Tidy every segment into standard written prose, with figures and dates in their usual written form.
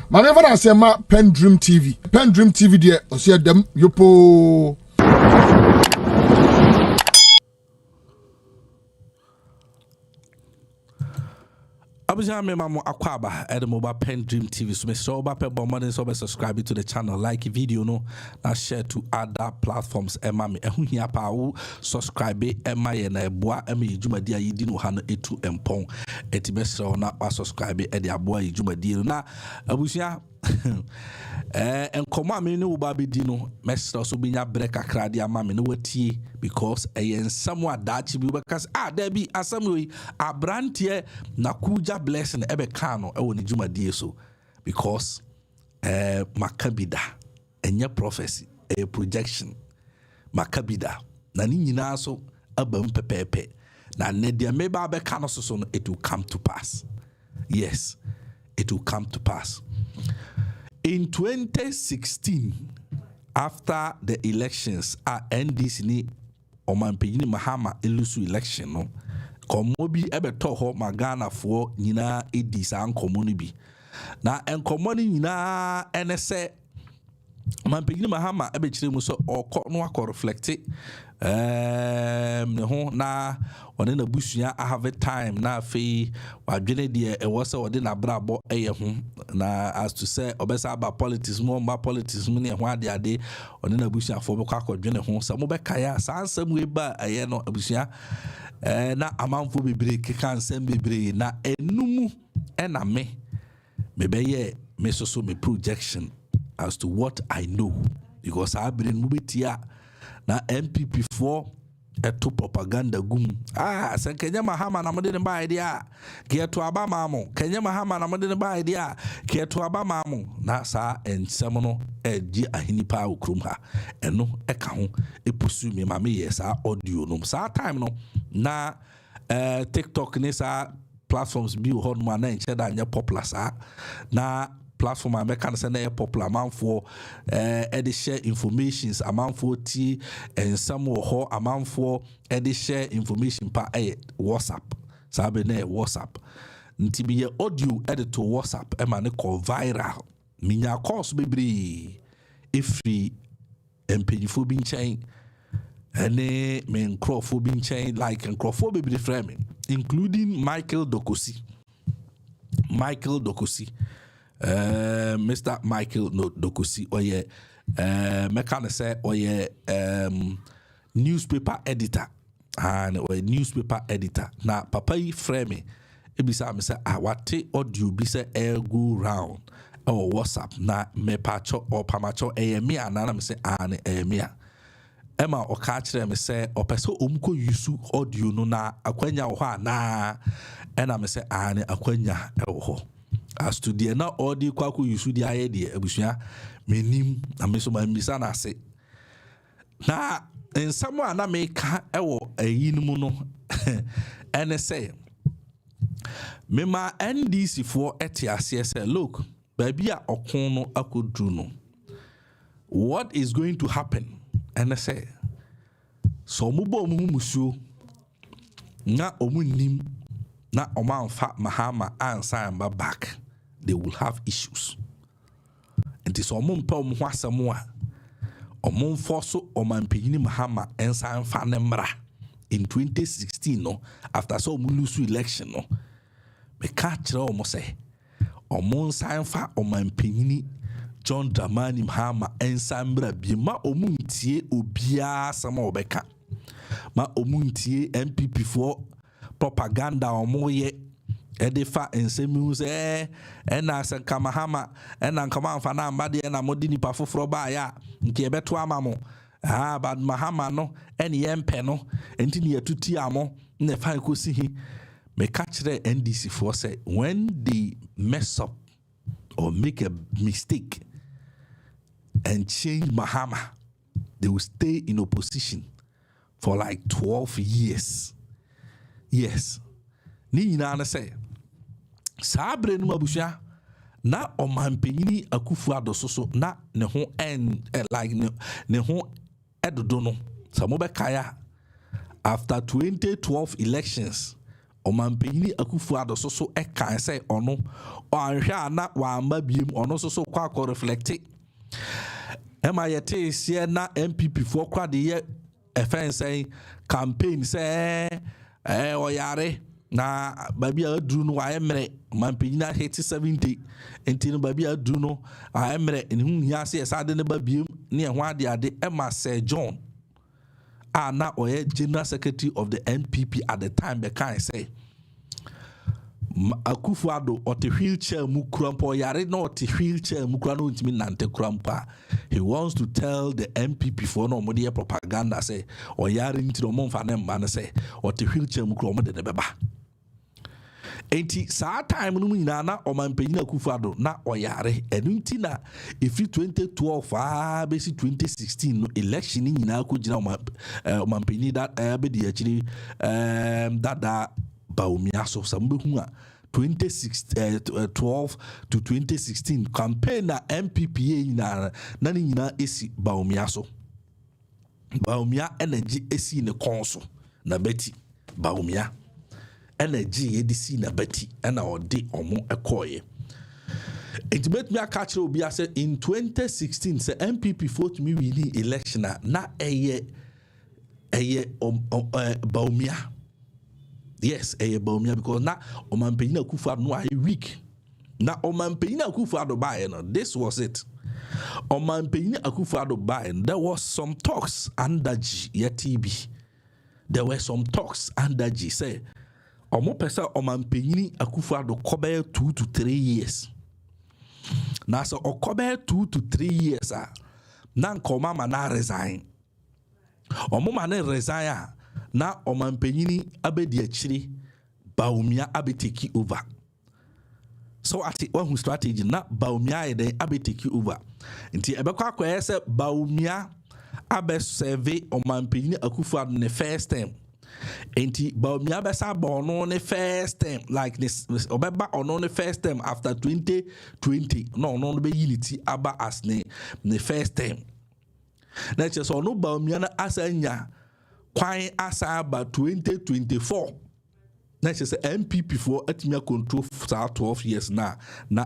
Manever I say ma Pen Dream TV. Pen Dream TV there, I see them yopo. Abuja me mamo akwaba at the mobile Pen Dream TV. So me so ba pe bomb so subscribe to the channel, like video no, and share to other platforms. Emma me ehu hia pa wo subscribe Emma ye na eboa Emma yidwumadi a yidi no ha no etu empon. Eti be so na subscribe e de aboa yidwumadi na abusia enkomo ame ne wo ba be di no mesra so binya break akra de ama me no watie because ensam wa dachi bi bekas there be asam we abrantie na kuja blessing ebe ka no e woni dwumadi so because makabida enye prophecy projection makabida na ni nyina so abam pepepe na ne de me ba be ka no so no it will come to pass. Yes, it will come to pass. In 2016, after the elections, NDC ni Omanpeyini Mahama elusu election no, komo bi ebe toho magana fo nyina edi sa nkomo ni bi. Na nkomo ni nyina enese Omanpeyini Mahama ebe chire mu so okọ no akọ reflect ne ho na one na busua I have a time na fe wadwene de e wo se wode na brabo eye ho na as to say obesa about politics mo ne ho ade one na busua fo be kwa akọdwene ho sa mo be kaya sa ansam we ba eye no busua na amanfo bebre keka ansam bebre na enumu na me be ye me so me projection as to what I know because I been mubetia na NPP for eto propaganda gum se Kenya Mahama na mode ne ba idea ke to aba mamo Kenya Mahama na mode ne ba idea ke to aba mamo na sa ensem no gi ahini pa okrum ha eno eka ho epusu me ma me yes audio no sa time no na TikTok ni sa platforms bi ho no na enche da nya popular sa na platform American say na popular man for edi share informations amount for t and some ho amount for edi share information pa WhatsApp sabe na WhatsApp nti bi ye audio edit to WhatsApp e ma ne call viral minya course bebre ifri empanyfo bi nchen ene me nkrofo bi nchen like nkrofo bebre frame including Michael Dokosi Mr. Michael Dokosi oye mekane say oye newspaper editor and oye newspaper editor na papa yi frame ebisa me say wate audio bi say go round or WhatsApp na me pacho or pamacho me anana me say ne me Emma o ka kire me say opese omko yusu audio no na akwanya wo ha na ena me say ne akwanya wo ho as to the na odi kwaku yusu di aye de abusua menim na me so ma mbisa na ase na ensamo ana me ka ewo ayinmu no ene say me ma NDC for etiase say look baby a okon no akodru no what is going to happen ene say so mubo mu musuo na omunnim na omanfa Mahama ansan ba back they will have issues. And this omumpa omho asemo a omumfo so Omanpeyini Mahama ensan fa ne mra in 2016 no after so lose election no me ka kire omo say omonsan fa Omanpeyini John Dramani Mahama ensan mra bi ma omuntie obia asema obeka ma omuntie NPP for propaganda omoye edifa ensemu se ena sanka Mahama ena nkama amfa na ambade na modi nipa foforo ba ya nke ebeto amamo bad Mahama no ene yempe no enti ne yatuti amo ne fa ekosi hi me catch the NDC for say when they mess up or make a mistake and change Mahama they will stay in opposition for like 12 years. Yes. Ni nyina na say sabre no mabusha na Omanpeyini Akufo-Addo so na ne ho like ne ho edodo no samo be kaya after 2012 elections Omampeni Akufo-Addo so can say ono anhwe na wamba biem ono so kwa reflect ema yete sie na NPP for kwa de ye say campaign say oyare na baby adru no ayemre mampeni na hit 70 enti no baby adru no ayemre hu hia se esa de ne babiem ne ho ade ema Sir John na oye general secretary of the NPP at the time the kind say Akufo-Addo or the wheelchair mukrampo yare no the wheelchair mukrano ntimi nante krampa. He wants to tell the NPP for no media propaganda say or yare nti no monfa ne mba say or the wheelchair mukromo de beba. Enti saa time no nyina na Omampeni Akufo-Addo na oyare enu nti na if 2012 besi 2016 no election nyina ko gina Omampeni that be di akiri that Bawumia so sambehu a 2012 to 2016 campaign na NPP nyina na nyina esi Bawumia so Bawumia energy esi ne konso na beti Bawumia energy edisi na beti na odi omo ekoye intimate me catch obi say in 2016 say NPP vote me win election na eye Bawumia. Yes, Bawumia because na Omampeni Akufo-Addo no are weak. Na Omampeni Akufo-Addo buy no, this was it. Omampeni Akufo-Addo buy, there was some talks under G TB. There were some talks under G say omo pesa Omampeni Akufo-Addo kobe 2 to 3 years. Na so okobe 2 to 3 years na nkoma ma na resign. Omo ma na resign na Omampeni abedi achiri Bawumia abeteki over. So ati one strategy na Bawumia eden abeteki over. Nti ebekwa kwa say Bawumia abe serve Omampeni Akufo-Addo ne first time. Enti Bawumia besa bono ne first time like this obeba ono ne first time after 2020 no be unity aba as ne first time. Na che so no Bawumia na asanya kwan asa about 2024 na she say NPP for atimi control for 12 years na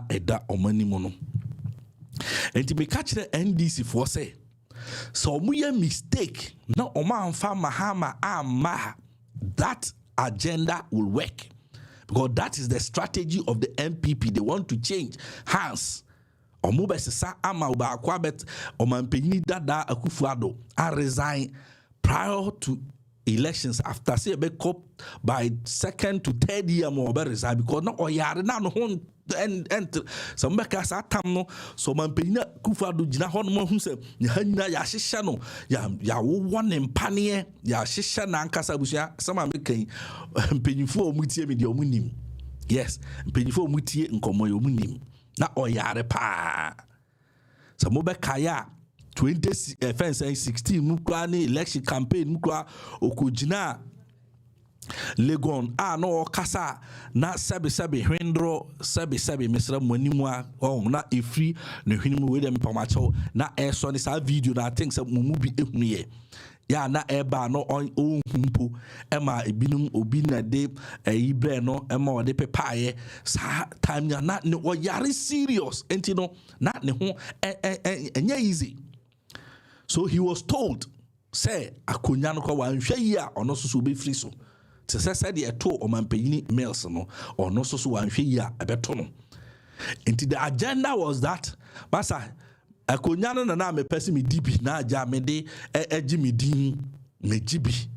eda omanimo no enti me catch the NDC for say so omuye mistake na omanfa mahama ama that agenda will work because that is the strategy of the NPP. They want to change hands omubesesa ama uba akwabet Omampeni dada Akufo-Addo and resign prior to elections after say be cop by 2nd to 3rd year more be resign because no oyare na no and some beka sa tam no so Omampeni Akufo-Addo gina ho no hu se nya hanyina ya hyehyɛ no ya wo ne mpane ya hyehyɛ na ankasa busia sama mekan mpanyifo omutie me de omunim yes mpanyifo omutie nkomo yo omunim na oyare pa so mo beka ya 2016 mukwa ni election campaign mukwa okojina Legon no kasa na sabi hwendro sabi mesra mwanimu na efri ne hwenimu we dem pamacho na eso ni sa video na think say mumu bi ehunu ya na eba no ohumpo ema ebinum obi na de ibre no ema ode pepaye sa time na ne oyare serious enti no na ne ho enya easy. So he was told, say, akonya no kwa wanhwe yi a ono so be free so. Te say de eto Omampeni mails no, ono so wanhwe yi a ebeto no. Into the agenda was that, masa akonya no na me pese me dibi na aja me de eji me din me jibi.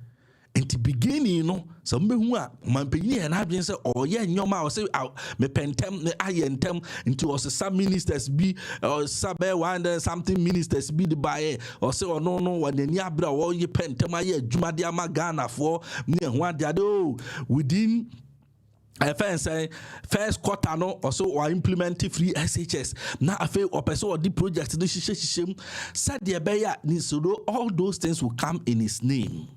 Into beginning no, so mbehu a Omampeni na adwen say oye nyoma o say me pentem me ayentem into was some ministers be or sabe one something ministers be the buy or say oh no wanani abra o ye pentem aye adwuma de ama Ghana for me ho ade ado within first quarter no also or implement free SHS na afa or person or the project no hihye said the beya ni so all those things will come in his name.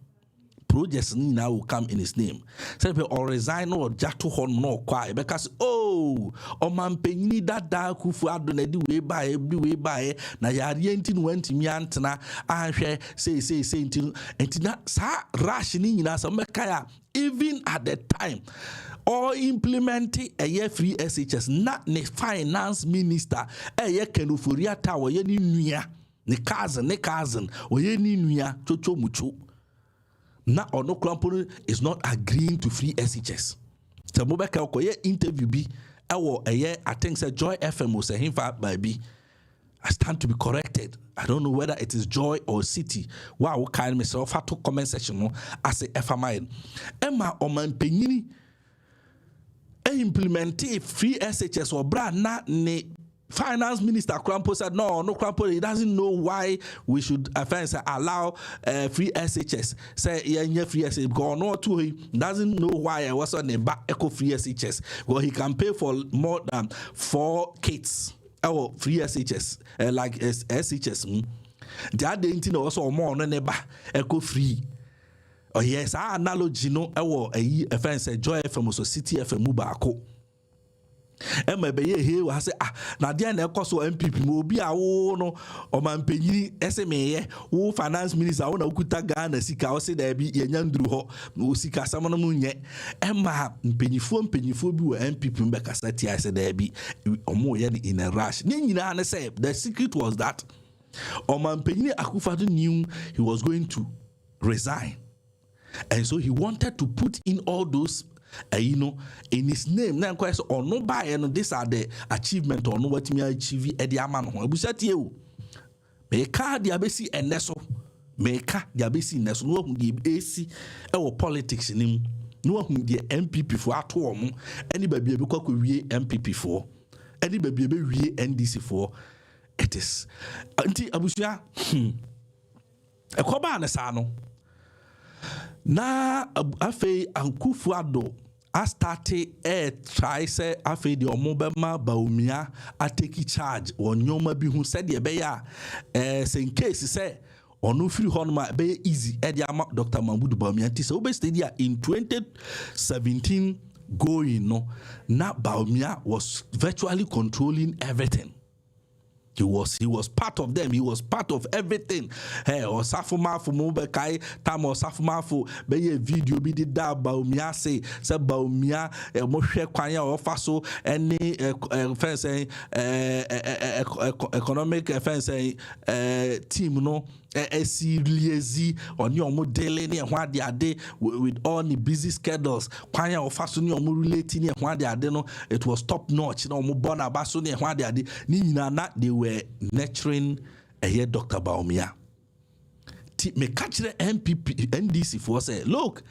projects now will come in his name. Say or resign or jato hon no kwa because oh o man penyi dada kufu ado na di we buy na yare enti no anti mi antena ahwe say enti na sa rush ni nyina so meka ya even at the time or implementing a year free SHS not the finance minister Kenufuria Tower ye ni nua ne cousin oye ni nua chocho mucho na ono krampo is not agreeing to free SHS. So mobeka okoye interview bi ewo I think say Joy FM was a himfa by B. I stand to be corrected. I don't know whether it is Joy or City. Wow, kind myself to comment section no as a FMI. Emma oman penyini implement free SHS or brand na ne finance minister Krampo said no Krampo he doesn't know why we should allow free SHS say yeah free SHS go no to he doesn't know why I was on the back eco free SHS well he can pay for more than 4 kids our free SHS like SHS the other thing also more on the back eco free. Oh yes, our analogy no a friend Joy FM so City FM baako. Emma be here we say na dia na ekoso NPP mo obi a wo no o man penyini SME wo finance minister wo na ukuta Ghana sika wo se da bi yenya nduru ho wo sika sam no munye Emma mpenyifo bi wo NPP mbeka sati I say da bi omo ye in a rush. Ni nyina na say the secret was that o man penyini Akufo-Addo knew he was going to resign. And so he wanted to put in all those, in his name. Now, or no buy, and these are the achievement or no what me achieve at the Aman. Busat you. Meka diabesi and Neso. Meka diabesi Neso. No one give AC or politics in him. No one the NPP for at home. Anybody be because we NPP for. Anybody be we NDC for. It is. Auntie Abusia. A koba na sano. Na afei Akufo-Addo a started try say afei the omobema Bawumia a take charge on nyoma bi hu said ye be ya say in case say ono free honma be easy e dia Dr. Mahmoud Bawumia ti say obe stadia in 2017 going no na Bawumia was virtually controlling everything. He was part of them. He was part of everything. Hey, or Safuma for Mobekai, Tam or Safuma for be a video be did that Bawumia say Bawumia Moshe Kwanya or Faso any fencing economic fencing team no liaisi on your modeling and what they are there with all the busy schedules. Kwanya or Faso ni omo relating and what they are there no it was top notch. No mo bona baso ni what they are there. Ni na they were nurturing a year Dr. Bawumia. Me catch the NPP, NDC for say, look,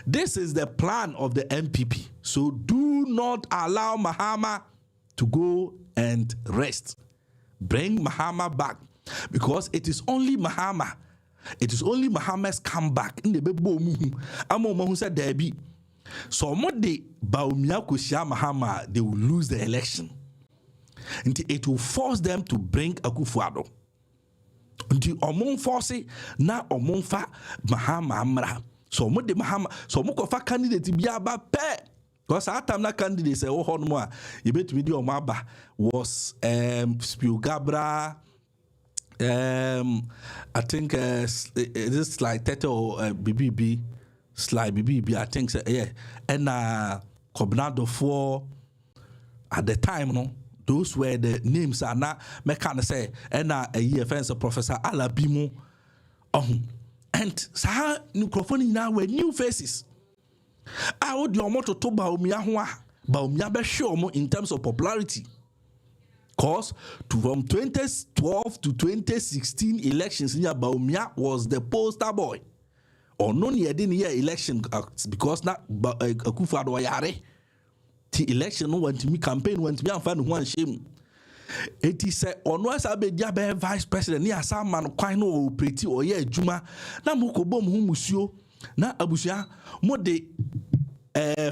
this is the plan of the NPP. So do not allow Mahama to go and rest. Bring Mahama back. Because it is only Mahama. It is only Mahama's comeback. In the Bebo Amo who said there be. So what the Bawumia kushia Mahama, they will lose the election. And it will force them to bring Akufo-Addo. Until omon force na omon fa Mahama amra. So mo de Mahama so mo kofa candidate bia ba pe. Because that time na candidate say oh no a you bet me di omaba was Spiogabra I think this like Teto BBB slide BBB I think so, yeah and Cognado for at the time no those were the names are not me can say and a year fence Professor Alabimo and sa microphone now were new faces. I would your motto to Bawumia be sure more in terms of popularity. Cause from 2012 to 2016 elections, Bawumia was the poster boy. Or no near election because not Akufo-Addo yare. The election no want to me campaign want to me and find one shame. It is ono asabe dia be vice president ni asama no kwan no operate or ye adwuma na mokobom hu musuo na abusua mo de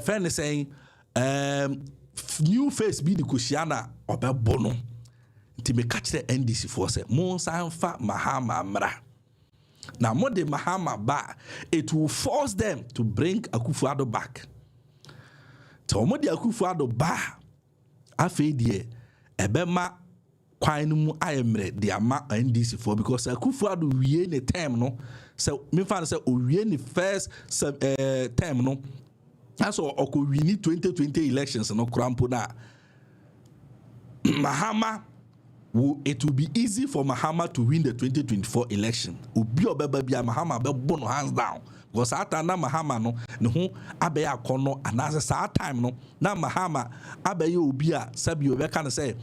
friend saying new face bi de kosiana obebo no nti me catch the NDC for say mo sanfa Mahama mra Now, more the Mahama back, it will force them to bring Akufo-Addo back. So, more the Akufo-Addo back, after the Ebema kwan mu ayemre the ama NDC for because Akufo-Addo wie ne term no. So, me fan say wie ne first term no. That's all. We need 2020 elections no krampo na. Mahama. It will be easy for Mahama to win the 2024 election. Ubi obeba bia Mahama be bono hands down. Because ata na Mahama no ne ho abeya kono anase sa time no na Mahama abeya obi a sabi obi ka say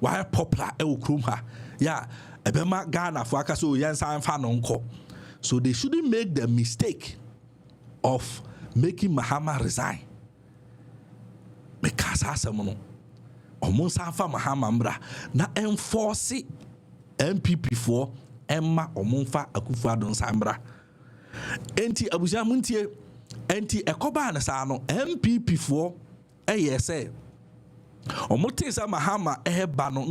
why popular e wo krom ha. Yeah, ebema Ghana for aka so yensa anfa no nko. So they shouldn't make the mistake of making Mahama resign. Because asem no Omonsa fa Mahama mbra na enforce NPP for Emma Omonfa Akufo-Addo nsambra. Enti abuja muntie enti ekoba na sa no NPP for say omote sa Mahama ba no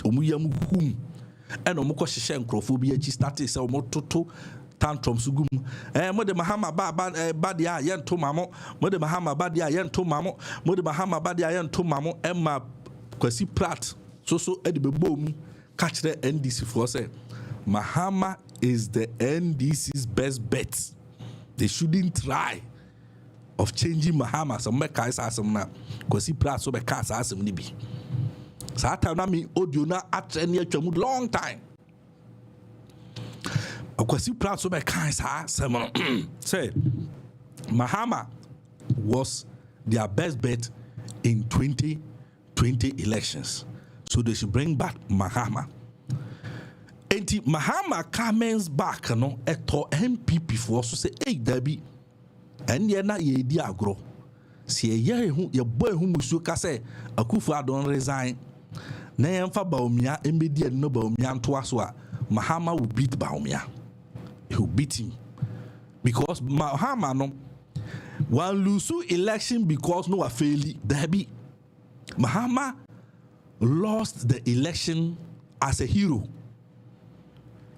omuyam hum e no mokọ hyehyẹ nkrofo bi achi start say omototo tantrums gum mo de Mahama ba dia ye nto mamo mo de Mahama ba dia ye nto mamo mo de Mahama ba dia ye nto mamo emma Kwasi Pratt so edibebom catch the NDC for say Mahama is the NDC's best bet. They shouldn't try of changing Mahama. Some make guys ask them now. Kwasi Pratt so be cast ask them nibi. So that time me audio na at any long time. Kwasi Pratt so be cast ask them say Mahama was their best bet in 2020 elections. So they should bring back Mahama. And Mahama comes back no eto NPP for so say hey Debbie and ye na ye di agro. Si ye boy who musu ka say Akufo-Addo resign. Na yemfa Bawumia emedi no Bawumia nto aso a Mahama will beat Bawumia. He will beat him. Because Mahama no one lose election because no a failure Debbie. Mahama lost the election as a hero.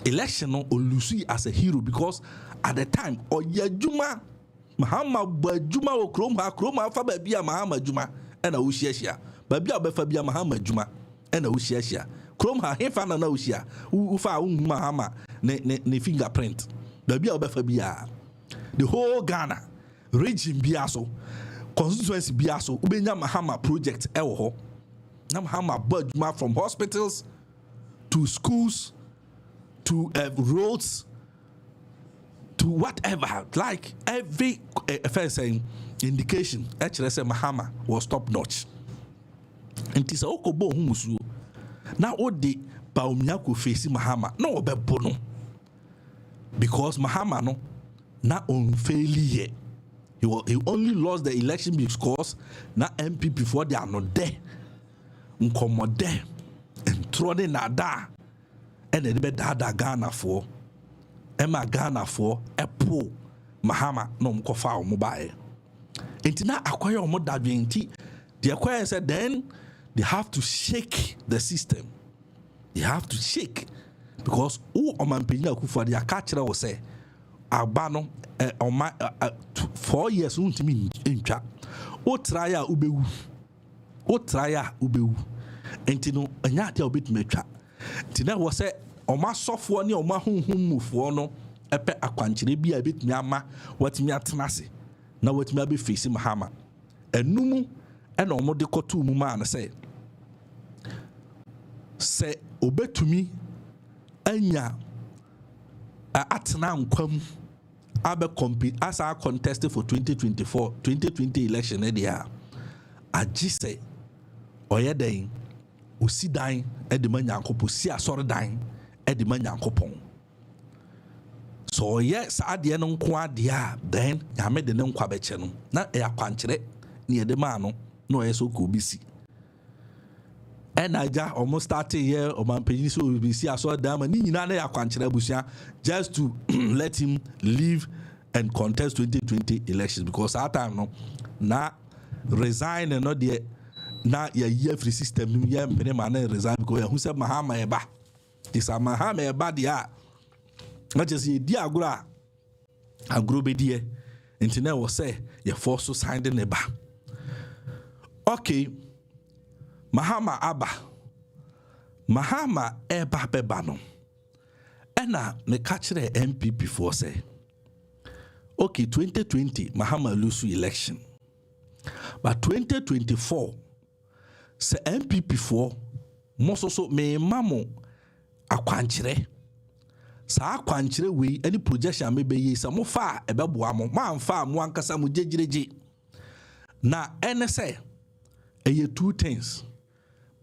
Election no Olusi as a hero because at the time Oyejuma Mahama Bajuma o Kroma fa babia Mahama Juma and a Ushia. Babia Befabia Mahama Juma and a Ushia. Kroma hefa na Ushia. Ufa Mahama ne fingerprint. Babia Befabia. The whole Ghana region biaso. Constituency biaso ubenya Mahama project ewo ho na Mahama budget from hospitals to schools to roads to whatever, like every first indication actually say Mahama was top notch. And this okobo humusu na odi Bawumia ko face Mahama na obebo no because Mahama no na on failure. He only lost the election because na NPP for they are not there. Nkomo there and throwing nada and they be dada Ghana for Emma Ghana for Epo Mahama no mkofa o mobile. Enti na acquire o modadwenti. The acquire said then they have to shake the system. They have to shake because who omanpenya Akufo-Addo akachira wo say abano 4 years untimi ntwa o try a ubewu enti no anya ade obetumi atwa enti na wo say oma sofo ne oma honhomufo no epe akwankyere bi a betumi ama watimi atenase na watimi abe face Mahama enumu ena omo de koto mu ma na say obetumi anya atena nkwam abe compete as a contest for 2020 election edia agise oyeden osidan edema nyankopon si asore dan edema nyankopon so yes ade no nko ade a then nyame de ne nkwa beche no na e akwankyere ne edema no na oyeso ko bisi enaja almost started here o man pejini so we see asore dan ma ni nyina na yakwankyere abusia just to let him live and contest 2020 elections because at time no na resign and not the na year free system no year mpene ma na resign because who said Mahama eba this Mahama eba dia na just ye di agro be die nti na wo say ye force so sign the neba. Okay, Mahama aba Mahama eba beba no ena me catch the NPP for say okay 2020 Mahama lose election but 2024 say NPP for most so me mamo akwankyere sa akwankyere we any projection me be yi sa mo fa ebeboa mo man fa mo ankasa mo jejireje na ene say eye two things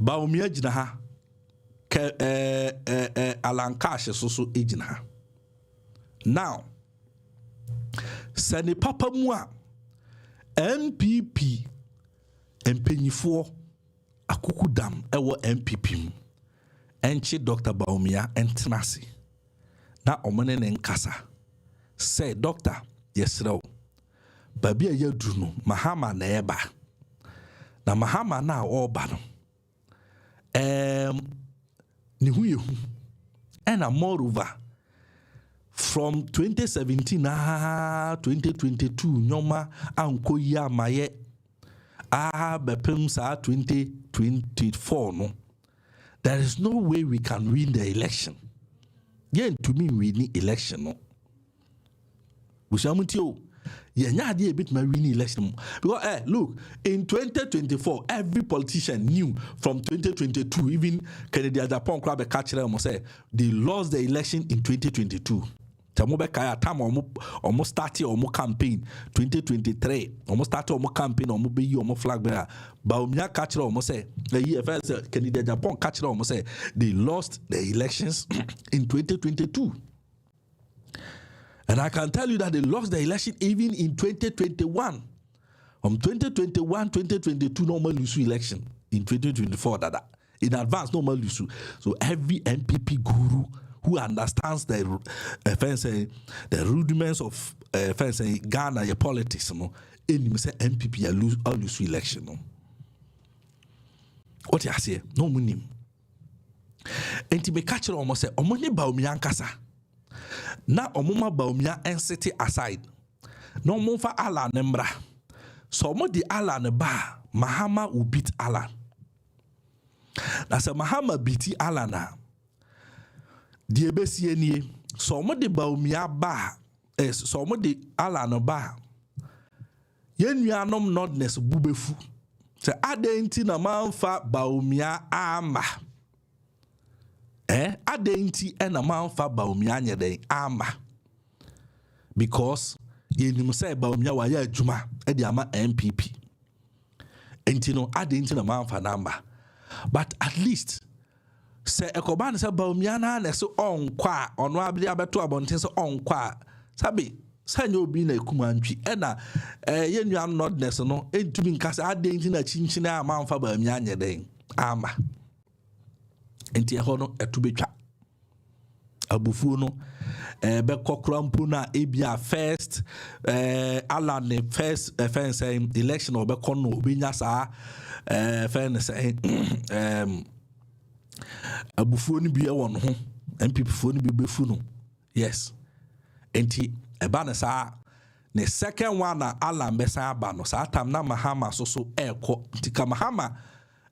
Bawumia gina ha Alankash so ejina ha now sani papa mu a NPP empenyifo akuku dam ewo NPP mu enchi Dr. Bawumia entenase na omene ne nkasa say doctor yesrew babi ayaduru no Mahama na eba na Mahama na oba no ni huyehu and moreover from 2017 2022 nyoma anko ya maye bepem sa 2024 no there is no way we can win the election yen to me we need election no bushamutio yeah, a bit my winning election. Because look, in 2024, every politician knew from 2022, even Kennedy Japan Club catcher almost say they lost the election in 2022. Time almost started almost campaign 2023, almost started almost campaign almost be almost flag bearer. Bawumia catcher almost say the year first Kennedy Japan catcher almost say they lost the elections in 2022. And I can tell you that they lost the election even in 2021. From 2021, 2022, normal lose election. In 2024, in advance, normal lose. So every NPP guru who understands the rudiments of Ghana your politics, any say NPP lose election. No. What you say? No money. And to be catcher almost say, "Omoni Bawumia nkasa." Na omuma Bawumia ensete aside na omufa Alan mbra so omo di Alan ba Mahama will beat Alan na se Mahama beat Alan na di ebesie nie so omo di Bawumia ba so omo di Alan ba yenuanom nordness bubefu se adenti na manfa Bawumia ama adenti ena manfa Bawumia nyeden ama because yenim say Bawumia wa ya adwuma e ama NPP enti no adenti na manfa number but at least say ekoba ne say Bawumia na so onkwa ono abli abeto abonten so onkwa sabi sanyo obi na ekumantwi ena yenuam nordness no entumi nkasa adenti na chinchina manfa Bawumia nyeden ama enti eho no etubetwa abufuo no be kokora mpo na ebia first Alan first offense election obekọ no obinya saa fairness abufuo ni bi e won ho MPP fuo ni bi befu no yes enti eba na saa ne second one na Alan besa aba no saa tam na Mahama so ekọ tika Mahama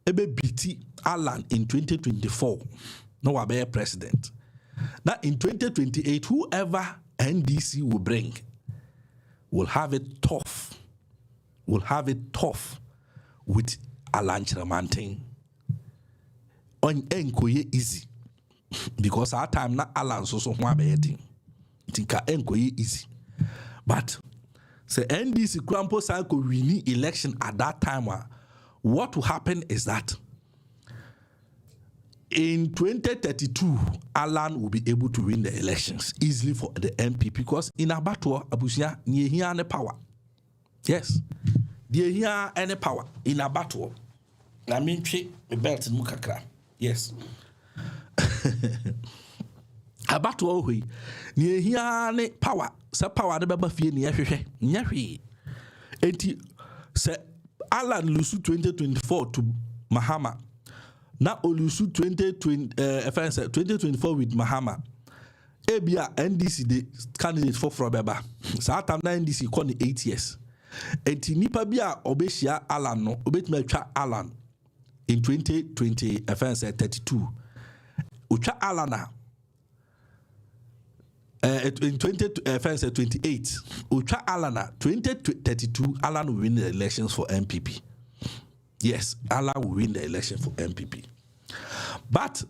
ebe biti Alan in 2024 no wa be president. Now in 2028 whoever NDC will bring will have it tough with Alan Chiramantin on enkoye easy because our time na Alan so ho abeyedin tinka enkoye easy but say NDC Krampo Sanko winning election at that time what will happen is that in 2032, Alan will be able to win the elections easily for the NPP because in Abatua, Abusia, near here any power. Yes, near here any power in Abatua. I mean, a belt in Mukakra. Yes. Abatua, near here any power. Sa power the Baba Fee near Yahi. 80 say Alan lose 2024 to Mahama. Now Olusu 2024 with Mahama. Ebia NDC the candidate for Beba. So time na NDC call 8 years. Enti nipa bia obeshia Alan no obetuma twa Alan in 2020 offense 32. Utwa Alan in 20 offense 28. Utwa Alan 2032 Alan will win the elections for NPP. Yes, Alan will win the election for NPP. But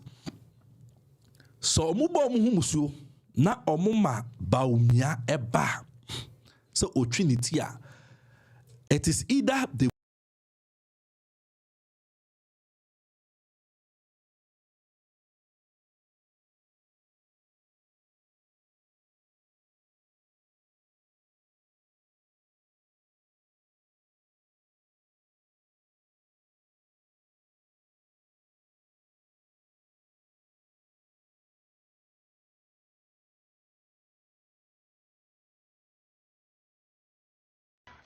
so omubo muhumusu na omuma Bawumia eba. So o Trinity it is either the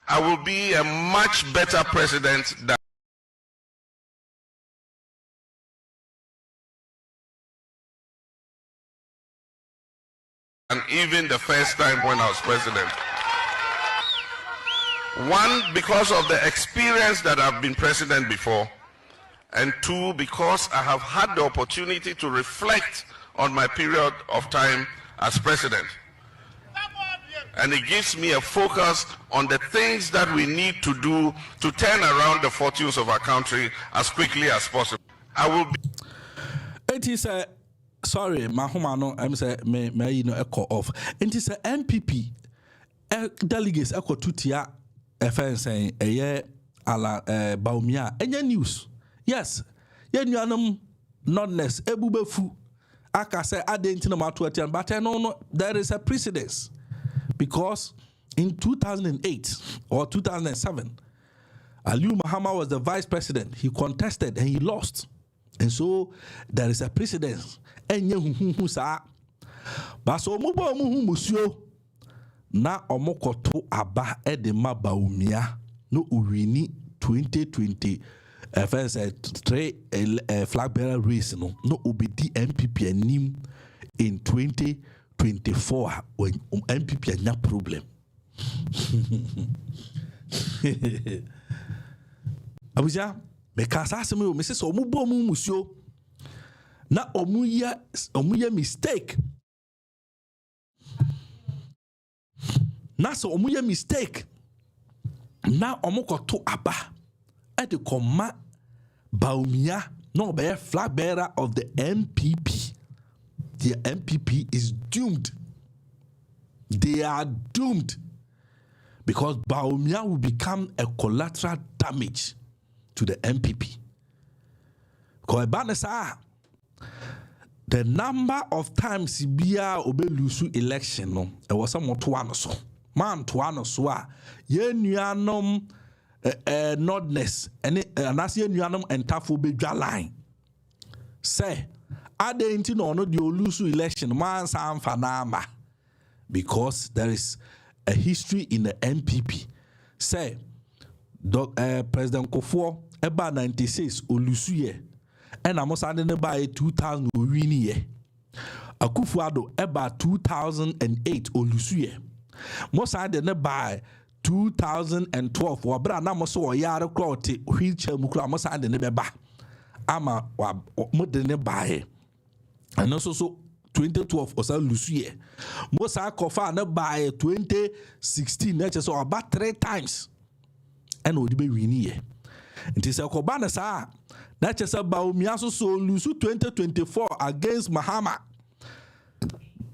I will be a much better president than even the first time when I was president. One, because of the experience that I've been president before, and two, because I have had the opportunity to reflect on my period of time as president. And it gives me a focus on the things that we need to do to turn around the fortunes of our country as quickly as possible. I will be. It is a sorry, Mahumano, I'm saying, may you know, echo off. It is a NPP delegates echo tutia offense saying a year ala Bawumia. Any news? Yes, yen noneness ebubefu. Aka say I didn't know about but I know there is a precedence. Because in 2008 or 2007, Aliu Mahama was the vice president. He contested and he lost. And so there is a precedence. But so musio na omokoto aba edema Bawumia no urini 2020 first 3 flag bearer race no obedi NPP anim in 2024 when NPP had no problem. Abuja, because I say me, Mrs. Omubomu Musio, na omuya mistake. Na so omuya mistake. Na omoko to aba. At the comma Bawumia, no be flag bearer of the NPP. The NPP is doomed. They are doomed because Bawumia will become a collateral damage to the NPP. Because the number of times Bia obe lusu election no, it was some tuano so. Man tuano so ye nuanom nodness and as ye nuanom entafo be line. Say Adenti no the Olusu election man fanama because there is a history in the NPP. Say President Kofo eba 96 Olusu ye and Amosande by 2000 wini ye. Akufo-Addo eba 2008 Olusu ye. Mosande ne by 2012 wabra na moso oyare krote wheelchair mukura Mosande ne beba ama wa modene bae. And also so 2012 or so Lucie. Most I coffee na by 2016 nature so about 3 times. And would be winnie. It is a Kobana sa nature Bawumia so Lusu 2024 against Mahama.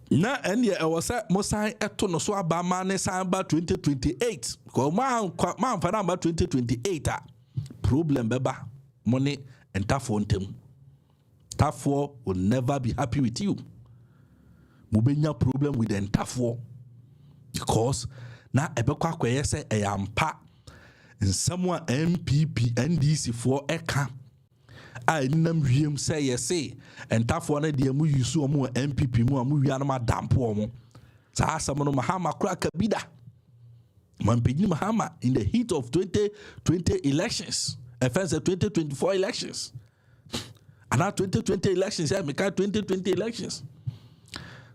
Na and ye was Mosai etono so abama ne samba 2028. Ko man fana about 2028 problem beba money and tough on them. Therefore will never be happy with you. Mubenya problem with the Therefore because na ebekwa kweye se eyampa in someone NPP NDC for eka I nam wiem say yes and therefore na de mu yusu omo NPP mu amu wi na dampo omo sa asam no Mahama kura kabida man pejini Mahama in the heat of 2020 elections first 2024 elections. And now 2020 elections, yeah, make 2020 elections.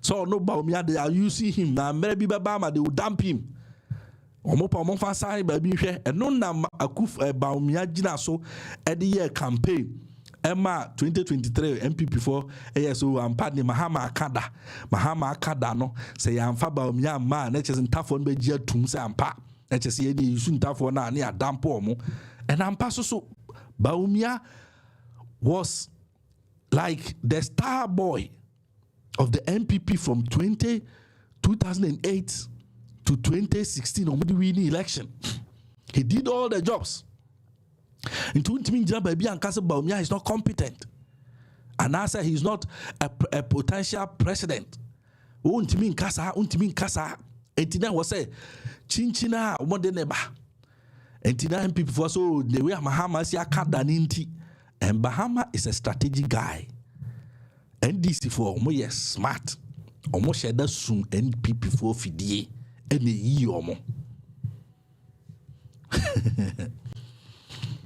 So no Bawumia, they are using him. Now maybe Bama, they will dump him. Omo fa sign baby hwe eno na Bawumia gina so e de year campaign Emma 2023 NPP for so ampa ni Mahama akada no say amfa Bawumia ma na chese ntafo no be gia tum say ampa na chese ye di isu ntafo na ne adampo omo and ampa so Bawumia was like the star boy of the NPP from 2008 to 2016 on the winning election. He did all the jobs. In 2019, baby and Castle Bawumia is not competent. And I say he's not a potential president. Untimin Kasa. Entina was say Chinchina Modeneba. Entina NPP for so the way Mahama see a Kadaninti. And Bahama is a strategic guy. NDC for Omo yes smart. Omo sheda sum NPP for fidie. Ene yi omo.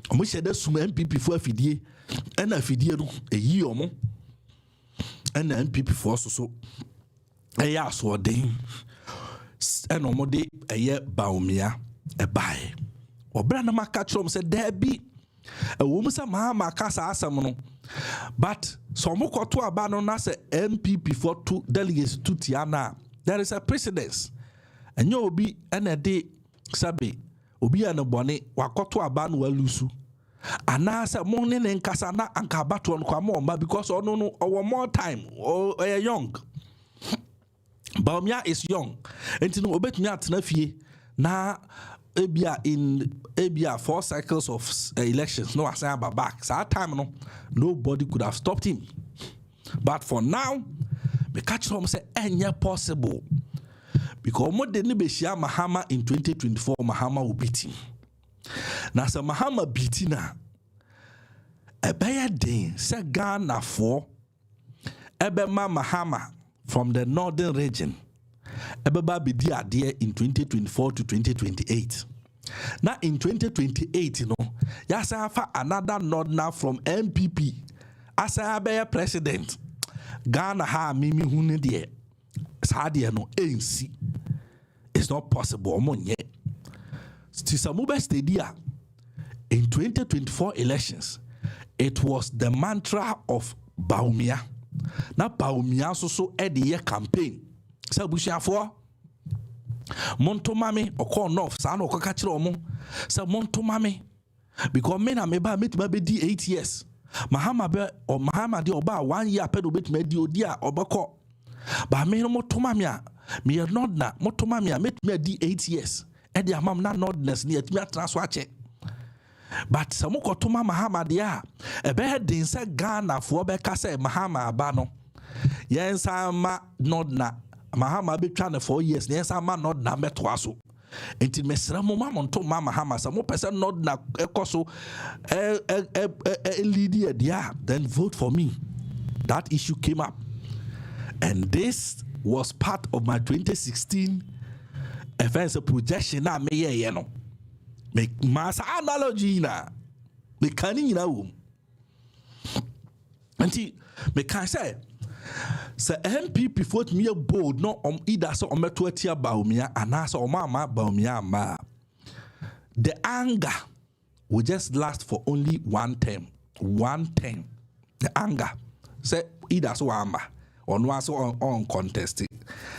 Omo sheda sum NPP for fidie. Ena fidie no eyi omo. Ena NPP for so. Eya so den. Ena omo de eye Bawumia e bae. Obra na maka chrom se there be woman say Mahama kasa asem no. But some koto aba no na say NPP for two delegates to Tiana. There is a precedence. And you obi ene de sabe obi ane bone wakoto aba no walusu. Ana say mo ne nkasa na anka bato no kwa mo because ono no or more time or young. Bawumia is young. Enti no obetumi atena fie na Ebia 4 cycles of elections. No, I say about back. So that time, nobody could have stopped him. But for now, the catch home say, "Ain't possible." Because more than Mahama in 2024, Mahama will beat him. Now, so Mahama beat him now. A bad day, say Ghana for Ebema Mahama from the northern region. Ebeba be there in 2024 to 2028. Now in 2028, yasa fa another nod now from NPP. Asa be president. Ghana ha mimi hune de. Sadia no ANC. It's not possible. Omonye. Tisamube Stadia in 2024 elections, it was the mantra of Bawumia. Now Bawumia so at the year campaign. Say Bushiafo Monto mame or north san or kakachiro mo. Say Monto mame because men are meba met maybe 8 years. Mahama be or Mahama di oba 1 year pedo bet me di odia obako. Ba me no moto mamia me not na moto mamia met me di 8 years. E di amam na nodness ni etimi atranso ache. But some kotoma Mahama dia e be din say Ghana fo be ka say Mahama aba no. Yen sa ma nodna Mahama be trying 4 years. Yes, I'm not na metwaso. Enti mesra mo ma monto ma Mahama sa mo person not na ekoso leader dia then vote for me. That issue came up. And this was part of my 2016 offense projection na me ye no. Make mass analogy na. Me kani na wo. Enti me kan say so NPP fought me bold no either so meto atia Bawumia and so mama Bawumia ma. The anger will just last for only one term. The anger. Say either so amba or no so on contested.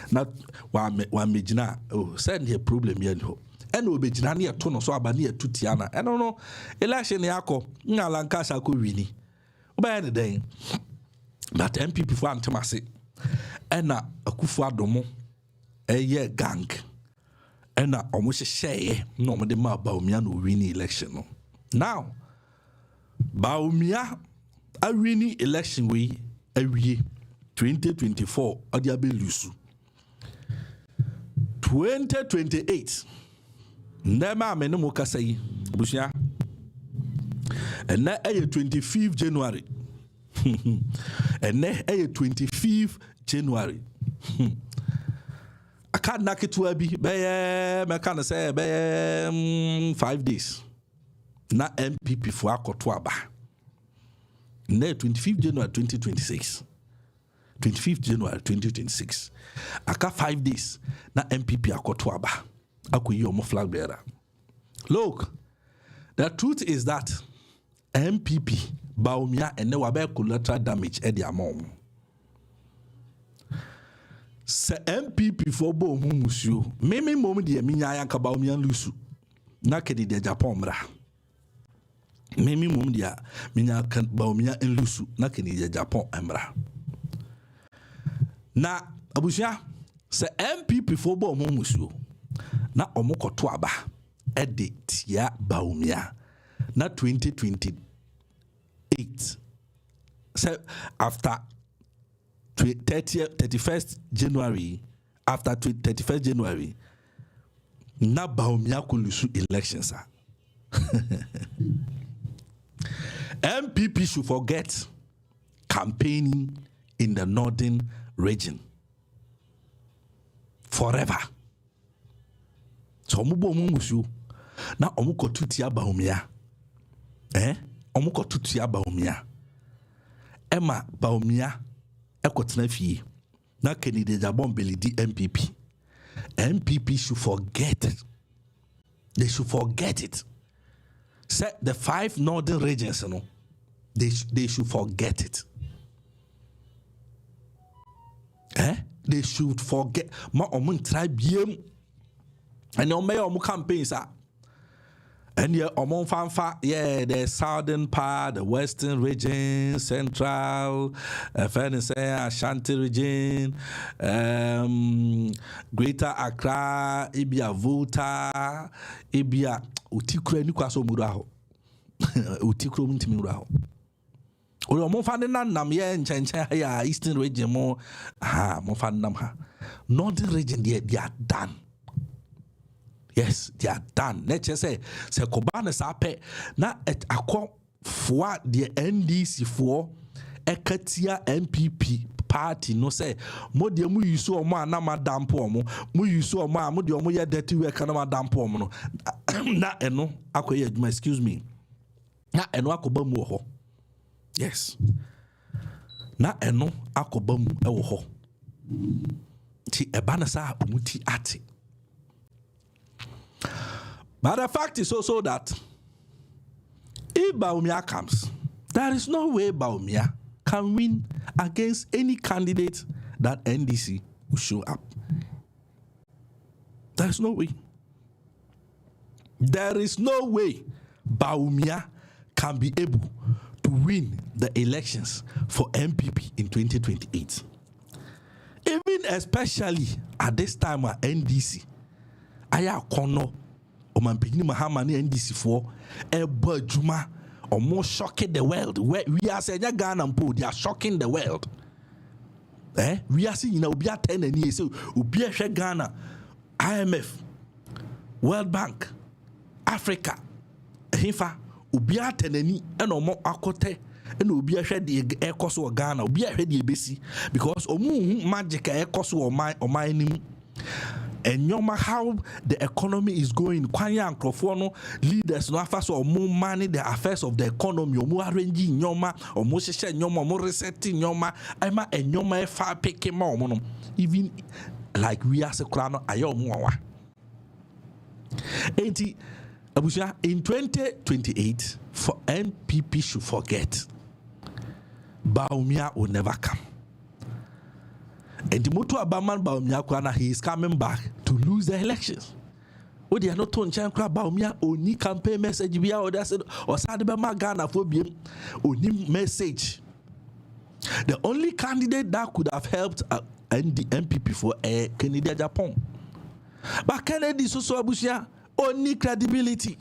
Not one majina send here problem here. And we be near tono so abani to Tiana. I don't know election yako nga lankasha ko wini. By the day. But NPP for Antamasi ena Akufo Adomo eye gang ena almost share no de ma Bawumia no win election no. Now Bawumia a winning election we awie 2024 odi abe lusu 2028 ndema amene mo kasa yi busia ena 25th January and then 25th January. I can't knock it to a be I can't say 5 days. Na NPP for Akotwaba. Ne 25th January 2026. 25th January 2026. Aka 5 days na NPP akoto aba. Akoyi omo flag bearer. Look, the truth is that NPP Bawumia and ne wabe collateral damage e di amom. Se NPP for bo musuo. Meme mom de minya yanka Bawumia lusu. Na kedi de Japan mra. Meme mom de minya kan Bawumia lusu na kedi de Japan mra. Na abusia se NPP for bo musuo. Na omo koto aba edit ya Bawumia na 2028. So after 31st January, after 31st January, na Bawumia kulusu elections. NPP should forget campaigning in the northern region forever. So omubo musu na omuko tutia Bawumia. Omuko tutia Bawumia. Emma Bawumia ekotena fie. Na Kennedy Jabon belidi NPP. NPP should forget it. They should forget it. Say the 5 northern regions, you know, they should forget it. They should forget. Ma omun tribiem. And your mayor campaigns are. And your Omon Fanfa, the southern part, the western region, central, Ashanti region, Greater Accra, Ibia Volta, Ibia Utikre Nukwaso Muraho. Utikro Muntimuraho. Omon Fandan Nam ye and Chancha, eastern region more. Mofandam ha. Northern region, they are done. Yes, they are done. Let's just say Kobana Sape na et akọ for the NDC for Ekatia NPP party no say mo de mu yusu omo anama dampo omo mu yusu omo a mo de omo ye dirty work anama dampo omo no na eno akoye adwuma, excuse me, na eno akoba mu ho. Yes, na eno akoba mu e wo ho ti eba na sa omuti ate. But the fact is also that if Bawumia comes, there is no way Bawumia can win against any candidate that NDC will show up. There is no way. There is no way Bawumia can be able to win the elections for NPP in 2028. Even especially at this time at NDC, Aya Kono, Omampini Mahamani NDC for Eba Juma, almost shocking the world. We are saying Ghana and Po, they are shocking the world. We are seeing Ubia 10 and years, so Ubia Ghana, IMF, World Bank, Africa, Hifa, Ubia 10 and Omo Akote, and Ubia shed the air cost of Ghana, Ubia had the ABC, because Omu magic air cost or my name. And no matter how the economy is going, Kwanya and Krofono leaders no affairs or more money the affairs of the economy, or more arranging nyoma, or more share nyoma, more resetting nyoma, I'ma and nyoma far picking more, even like we as a crown, ayomwa. In 2028, for NPP should forget, Bawumia will never come. And the Motu Abaman Bawumia, he is coming back to lose the elections. Oh, they are not on Chankra Bawumia, only campaign message, or Sadabama Ghana for being only message. The only candidate that could have helped and the NPP for Kennedy Japan. But Kennedy so Abusia, only credibility.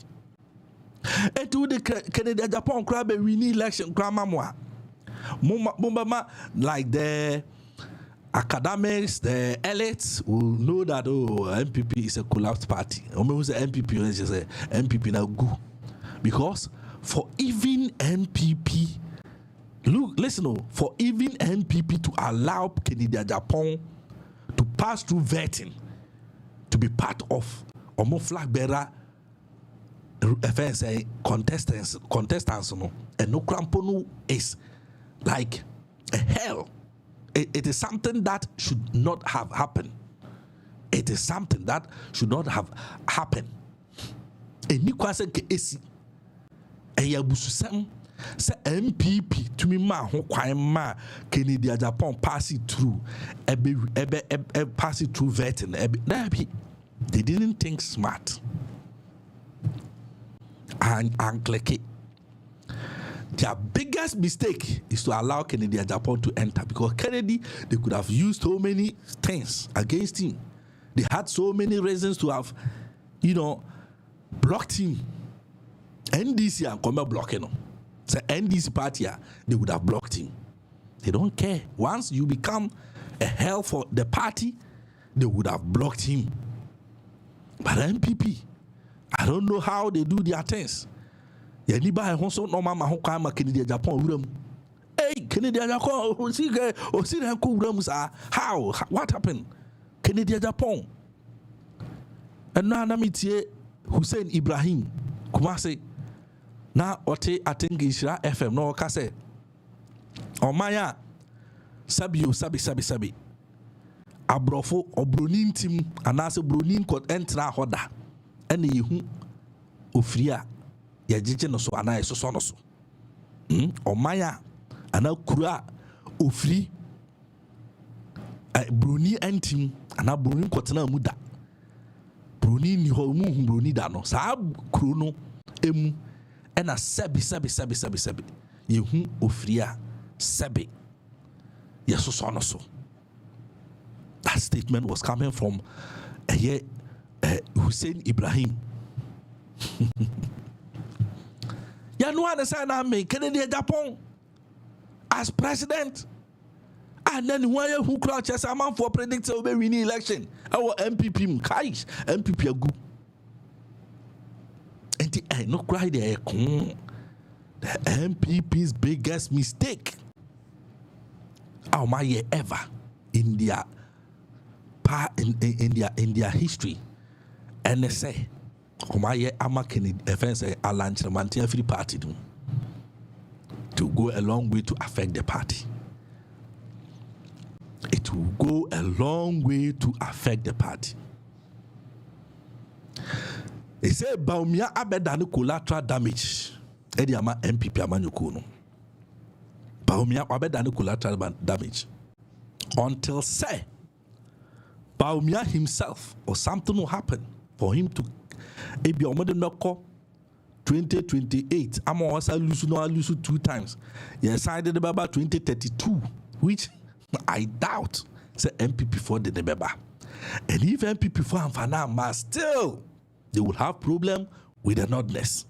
And to the Kennedy Japan crab we need election, Gramamwa. Mumbama, like the academics, the elites will know that NPP is a collapsed party. Almost the NPP is just a NPP now go. Because for even NPP, listen, for even NPP to allow Kennedy Japan to pass through vetting, to be part of Omo flag bearer contestants, and no crampono is like a hell. it is something that should not have happened. It is something that should not have happened. Eni kwase ke esi. Eya bususam se NPP to me ma ho kwan ma Kennedy Japan pass it through. Pass it through vetting. They didn't think smart. And click it. Their biggest mistake is to allow Kennedy Japan to enter, because Kennedy, they could have used so many things against him. They had so many reasons to have, blocked him. NDC and come blocking him. So NDC party, they would have blocked him. They don't care. Once you become a hell for the party, they would have blocked him. But NPP, I don't know how they do their things. Anybody who so no mama who come Kennedy Japan room. Hey, Kennedy Japan, how? What happened? Kennedy Japan. And now I'm Hussein Ibrahim Kumase. Now Ote I think Ishra FM no kase. Omaya Sabi. Abrofo obronin tim anase bronin ko entra hoda. Ene yehu ofria ya jeje no so ana eso no so. Omaya ana kura ofri broni antim ana bronin ko tena muda. Broni ni ho mu hu broni da no. Sa kuro no emu ena sabi. Yehu ofria sabi. Yeso so no so. That statement was coming from Hussein Ibrahim. You know what I said? I mean, Kennedy Japan as president, and then who crouches a man for predicting over winning election? Our MPP, Kaish, MPP are good. And the no cry there. The MPP's biggest mistake, my ever in their in their history, and they say, free party to go a long way to affect the party. It will go a long way to affect the party. They say Bawumia abedani collateral damage. Edi ama NPP amanyukuno. Bawumia abedani collateral damage until say Bawumia himself or something will happen for him to ebi omode noko 2028 ama wasa lose 2 times. Yes, decided about 2032, which I doubt say NPP for the Nebeba. And if NPP for Amfana still they will have problem with the nordness,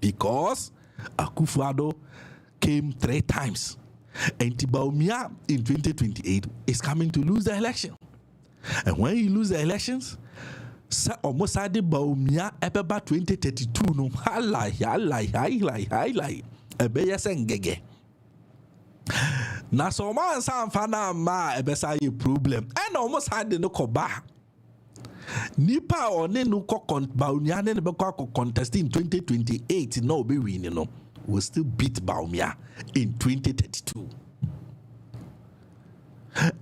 because Akufo-Addo came 3 times, and Bawumia in 2028 is coming to lose the election. And when you lose the elections, almost had the Bawumia about 2032 no highlight gege. Na so man san fana ma ebesa ye problem and almost had the no koba nipa one no Bawumia ne be contest in 2028 no be winning no will still beat Bawumia in 2032.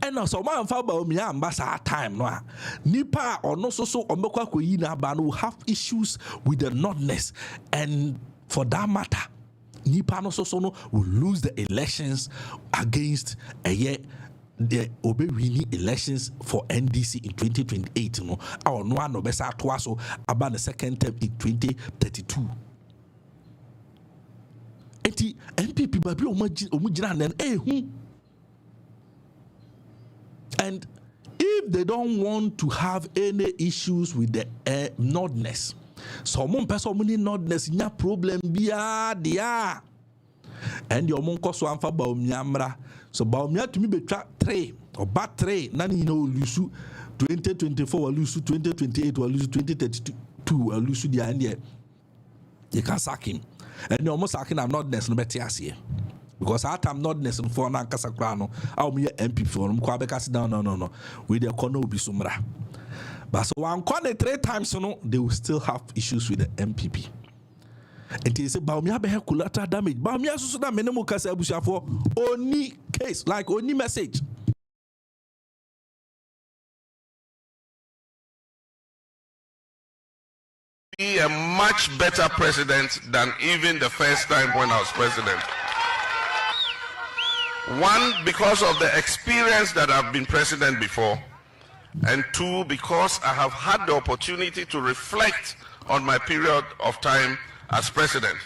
And also man fa Bawumia ambasa time no nipa ono so omekwa koyi na ba no have issues with the nordness, and for that matter nipa no so no will lose the elections against the winning elections for NDC in 2028 no our no one besa to so about the second term in 2032. Enti NPP babi omugina nen and if they don't want to have any issues with the nordness, some person need nordness nya problem bia dia, and your mon koso amfa Bawumia mra, so Bawumia to me betwa 3 or bat 3 nani lose 2024 or lose 2028 or lose 2032 or lose the end. You can sack him, and you almost sacking I'm nordness no better here. Because I am not necessarily for an Ancasagrano, I'll be MP for them. Quabekas down, no. With the corner will be sumra. But so one corner 3 times, so no, they will still have issues with the MPP. And they say, Bawumia be collateral damage. Bawumia so that minimum case for only case, like only message. be a much better president than even the first time when I was president. One, because of the experience that I've been president before, and two, because I have had the opportunity to reflect on my period of time as president.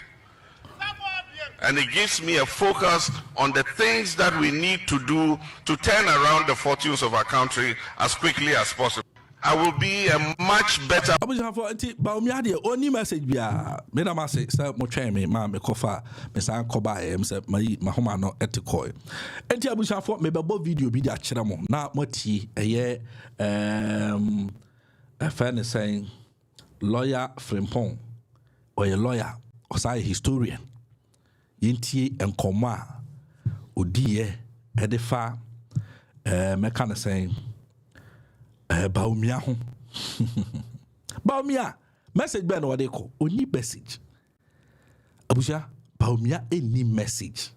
And it gives me a focus on the things that we need to do to turn around the fortunes of our country as quickly as possible. I will be a much better. Bawumia de only message bia me na say say mo twen me ma me kofa me san koba em say ma homa no etikoi enti abusafo me bebo video bi da kire mo na moti eye a fan is saying lawyer Frimpong or a lawyer or say historian yintie enkomo a odie edefa me kan saying Bawumia ho Bawumia message be no dey call oni message abusha Bawumia any message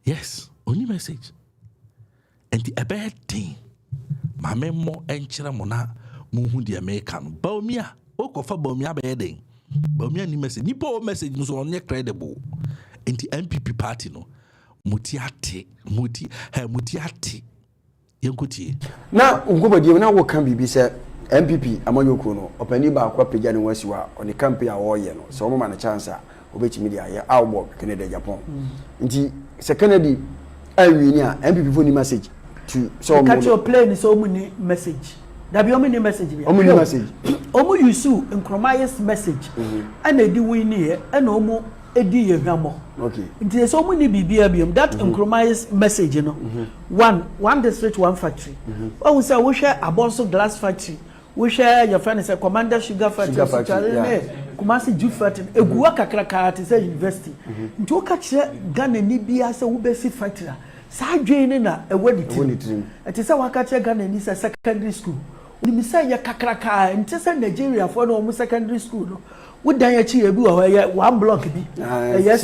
yes oni message and the bad thing ma memo enchira mo na mo hu de America no Bawumia o ko fa Bawumia be den Bawumia ni message ni po message no so onye credible and the NPP party no muti ate Yankuti. Na ungobodi na wo kan bibi se NPP amanyoko no opani ba akwa pagya ne wasiwa on campaign a wo ye no so mo ma na chance a obetimi dia ye awbo Canada Japan nti se Kennedy awi ni a NPP fo ni message to so mo catch your plane so mo ni message da bi o mo ni message bi o mo ni message o mo yusu nkromayes message ana di wi ni ye ana o mo edi ye hwamo okay nti so mo ni bibia biom that nkromayes message no one district one factory we say we share Abonso glass factory we share your friend say Commander sugar factory Kumasi juice factory eguwa kakraka te say university nti o ka kire Ghana ni bia say wo be si factory sa dwen na ewodi tim eti say wa ka kire Ghana ni say secondary school ni mi say ya kakraka nti say Nigeria for no mo secondary school no we dan ya chi ebi wo ya one block bi yes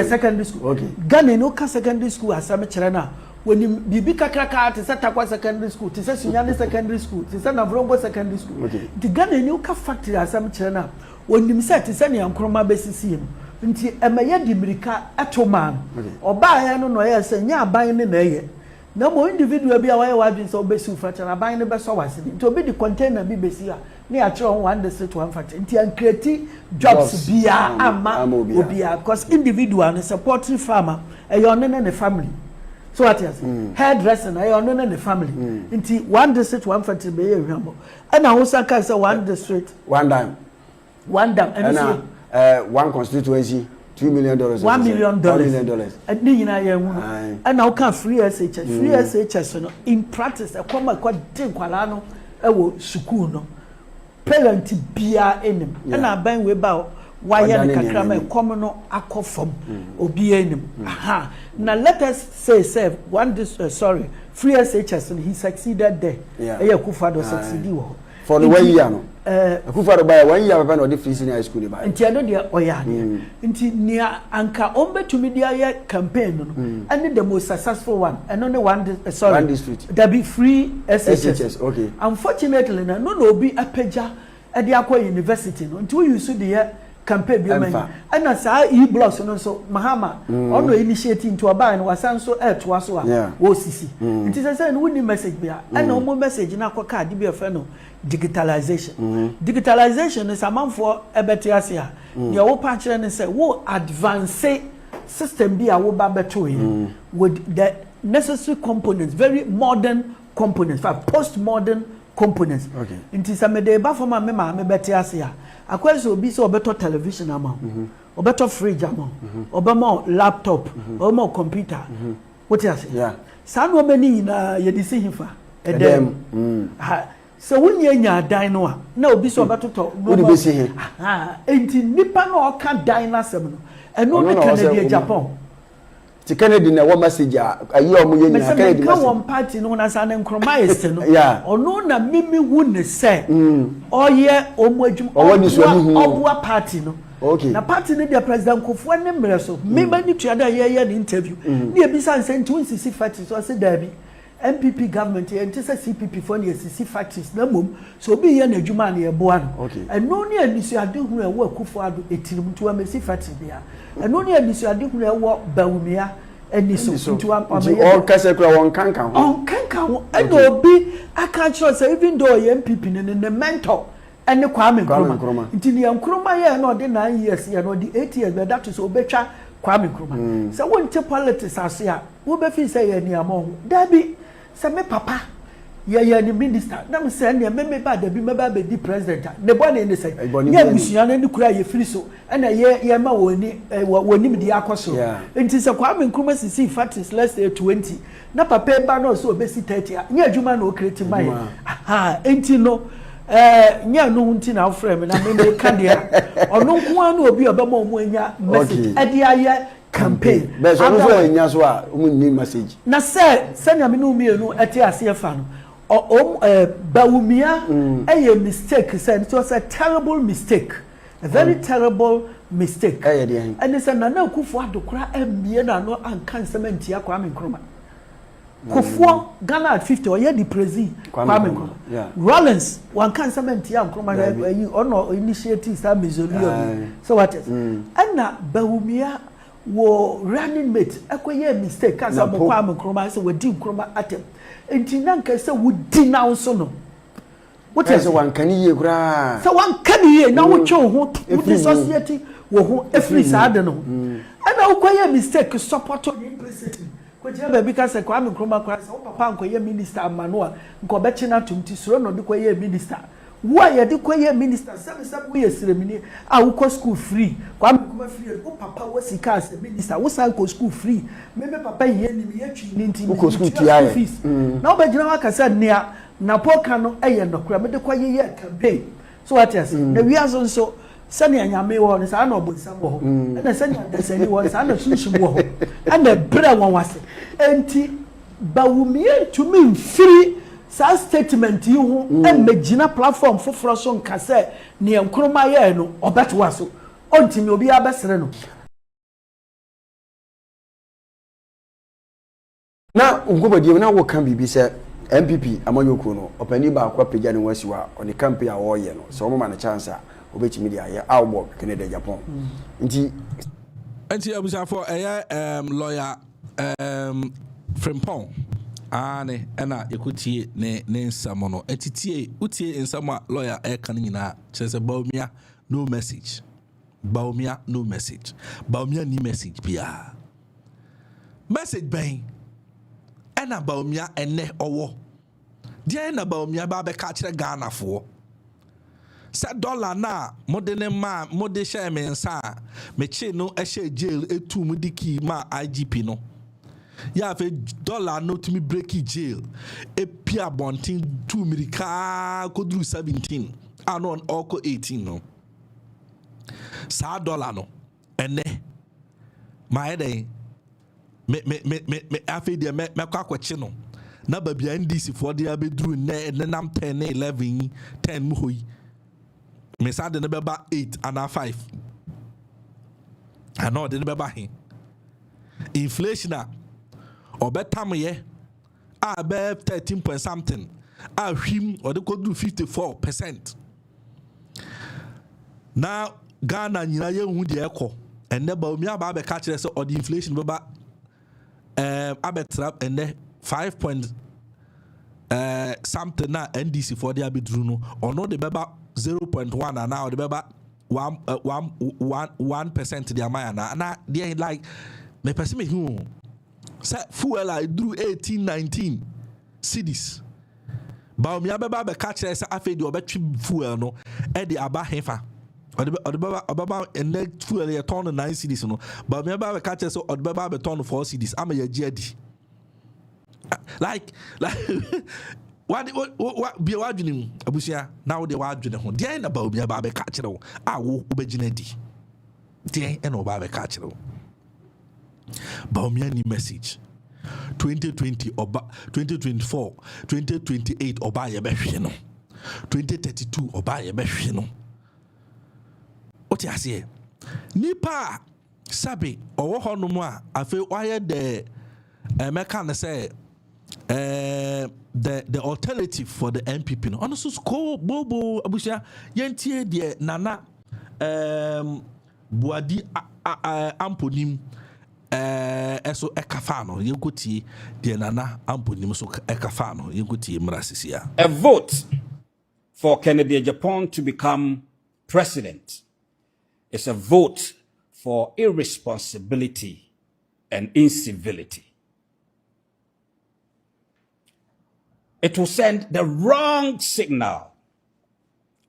secondary school okay Ghana no ka secondary school asame kire na when bibi kakraka te say Takwa secondary school te say Sunyani secondary school te say Navrombo secondary school okay the Ghana no ka factory asame kire na when mi say te say ne ankroma besisi em nti emaye di mirika atoman oba ya no no ya say nya aban ne na ye na mo individual bi a wa wadin so besi factory aban ne be so wase nti obi di container bi besi a ne a kire on one district one factory nti an create jobs bia ama obia because individual ne supporting farmer e yo ne family so what is hairdresser na yo ne family nti one district one factory be ye hwamo and na Hausa kan say one district one dam and one constituency $2 million $1 million and ni nyina ye hu and now can free SHS no in practice e come kwa den kwala no e wo school no parent bia enim and aban we ba why na kakra ma come no akofom obi enim aha now let us say one this free SHS he succeeded there e Akufo-Addo succeeded wo for the 1 year no Akufo-Addo by 1 year papa no the free senior high school by nti eno de oya nti nia anka ombetumi dia ye campaign no and the most successful one and only one district there be free SHS okay unfortunately no obi apeja e de akwa university no nti we use the campaign bi man and sa e-blocks no so Mahama ono initiate into oba no wasan so to aso a wo sisi nti say no woni message bia and no message na akwa card bi e no digitalization is a man for ebetiasia your wo pa kire ne say wo advance system bi a wo ba beto with the necessary components very modern components postmodern components okay nti samede ba for ma me betiasia akwaso obi so obeto television ama obeto fridge ama obama laptop obama computer what you say yeah sanu obeni na yedisi hifa edem so wunye nya dan no a na obi so obeto woni besi he enti nipa na o ka dan na sem no eno ne Canada Japan ti Canada na wo message ayi o mo ye nya Canada message ka won party no na sa na nkroma yese no ono na mimi wu ne se oye omo adwum obua party no okay na party ne dia president Kofo ne mre so me ba ni tuada ye ne interview ne ebisa nse nti won sisi party so say dabi NPP government and just CPP for the SC factories no mum so be here na dwuma na yeboa no and no ne anisuade hu e wo akufo ado etirim to amesi factory bia and no ne anisuade hu e wo Bawumia any so to all kase kura won kankan ho and obi aka sure say even though NPP ne mentor and Kwame Nkrumah nti ne Nkrumah ye na ode 9 years ye na ode 8 years but that is obetwa Kwame Nkrumah so won te politics ase a wo be fi say ye ni amo da bi say me papa ye ni minister na me say ne me ba da bi me ba be di president ne bo ne say ye busuan ne kura ye firi so na ye ma woni me di akoso nti say Kwame Nkrumah sisi factories let's say 20 na papa ba no so obesi 30 nya adwuma na o create mai enti no nya no hunti na frame na me ka dia ono nko anu obi obema omo anya message ade aye campaign be so no so nya so a omo ni message na se nya me no mienu ete ase fa no Bawumia a mistake said it was a terrible mistake, a very terrible mistake and it's an Kufu adokra mbie na no ankan cement ya Kwame Nkrumah Kufu Ghana at 50 or ye the prezi Kwame Nkrumah Rollins one can cement ya Nkrumah you or initiatives that mausoleum so what is and na Bawumia wo running mate akoye mistake as Kwame Nkrumah so we di Nkrumah atem enti nanka se wo di na so no what is one can ye kura so one can ye na wo twe ho wo society wo ho every side no ana wo koye mistake support president ko je ba bi ka se Kwame Nkrumah kwa se wo papa nkoye minister amanoa nko be china tumti suro no de koye minister wo ye de koye minister sabe we yesiremini a wo ko school free Kwame Nkrumah free wo papa wo sika as minister wo sa ko school free me papa ye ni me yatwi ni nti wo school tiaye na wo be gina wa ka se nea na poka no eye nokura me de koye ye campaign so what is na we aso so sani anyame wo ne sa na obonsam wo na sani adasani wo sa na sunsun wo na bra won wase enti Bawumia to me free sa statement yi ho emagina platform foforo so nka se ne Nkrumah ye no obetwa so ontimi obi abesere no na ngobodi na wo kan bibi se NPP amanyoko no opani ba akwa pagya ne wasiwa oni campaign a wo ye no so mo ma na chance a obetimi dia ye awbo Canada Japan nti abusa for lawyer Frimpong ane ena ekutie ne nsamo no etitie utie nsamo a lawyer kan nyina kyerese Bawumia no message Bawumia no message Bawumia ni message bia message ben ena Bawumia ene owo dia na Bawumia ba be ka kyere Ghana fo sa dollar na modene ma mode share me nsa me che no ehye jail etu mu diki ma IGP no ya fe dollar no to me break jail e pia bontin 2 mirika kodru 17 anon oko 18 no sa dollar no ene ma ede me afi de me kwakwache no na babia ndisi for de abedru ne nam 10 11 10 mu hoyi me sa de ne beba 8 and 5 I know de ne beba hin inflation obetam ye a be 13 point something a hwim or de kodu 54%. Now Ghana nyina ye hu de ekọ enne Bawumia ba be ka kire se or the inflation beba abetrap enne 5 point something na NDC for the abidru no or no de beba 0.1 and now the beba 1% the amount na they like me person me hu say fuel I drew 18-19 cedis Bawumia beba be catch say afi de obetwi fuel no e de aba hefa or the beba and net fuel e ton 9 cedis no Bawumia beba be catch say or the beba be ton 4 cedis am ye jedi like what be wadwene abusia now de wadwene ho de na Bawumia ba be catch no a wo obegina di de e no ba be catch no Bawumia ni message 2020 oba 2024 2028 oba ye behwe no 2032 oba ye behwe no oti ase nipa sabe owo honom a afi waye de emeka ne say the alternative for the NPP no ono so ko bobo abusia yentie de nana buadi amponim eso ekafa no yenkotie de nana amponim so ekafa no yenkotie mrasisia. A vote for Kennedy Japan to become president is a vote for irresponsibility and incivility. It will send the wrong signal,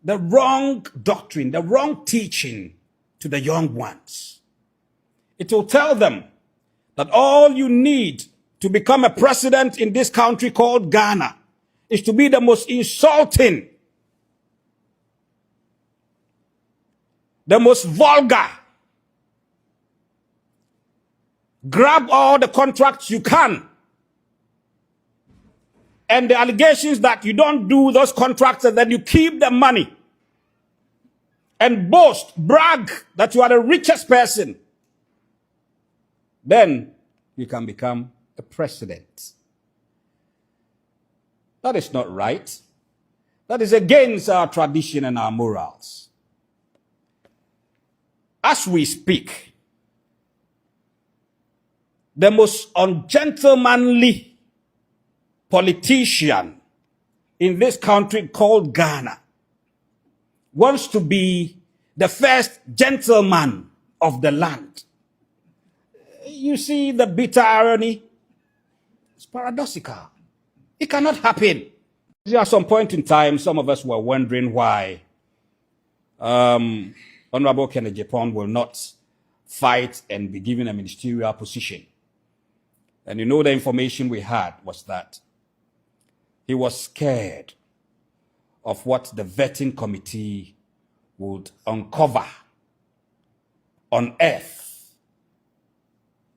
the wrong doctrine, the wrong teaching to the young ones. It will tell them that all you need to become a president in this country called Ghana is to be the most insulting, the most vulgar. Grab all the contracts you can. And the allegations that you don't do those contracts and then you keep the money and boast, brag that you are the richest person, then you can become a president. That is not right. That is against our tradition and our morals. As we speak, the most ungentlemanly politician in this country called Ghana wants to be the first gentleman of the land. You see the bitter irony? It's paradoxical. It cannot happen. At some point in time, some of us were wondering why Honorable Kennedy Japan will not fight and be given a ministerial position. And you know the information we had was that he was scared of what the vetting committee would uncover, unearth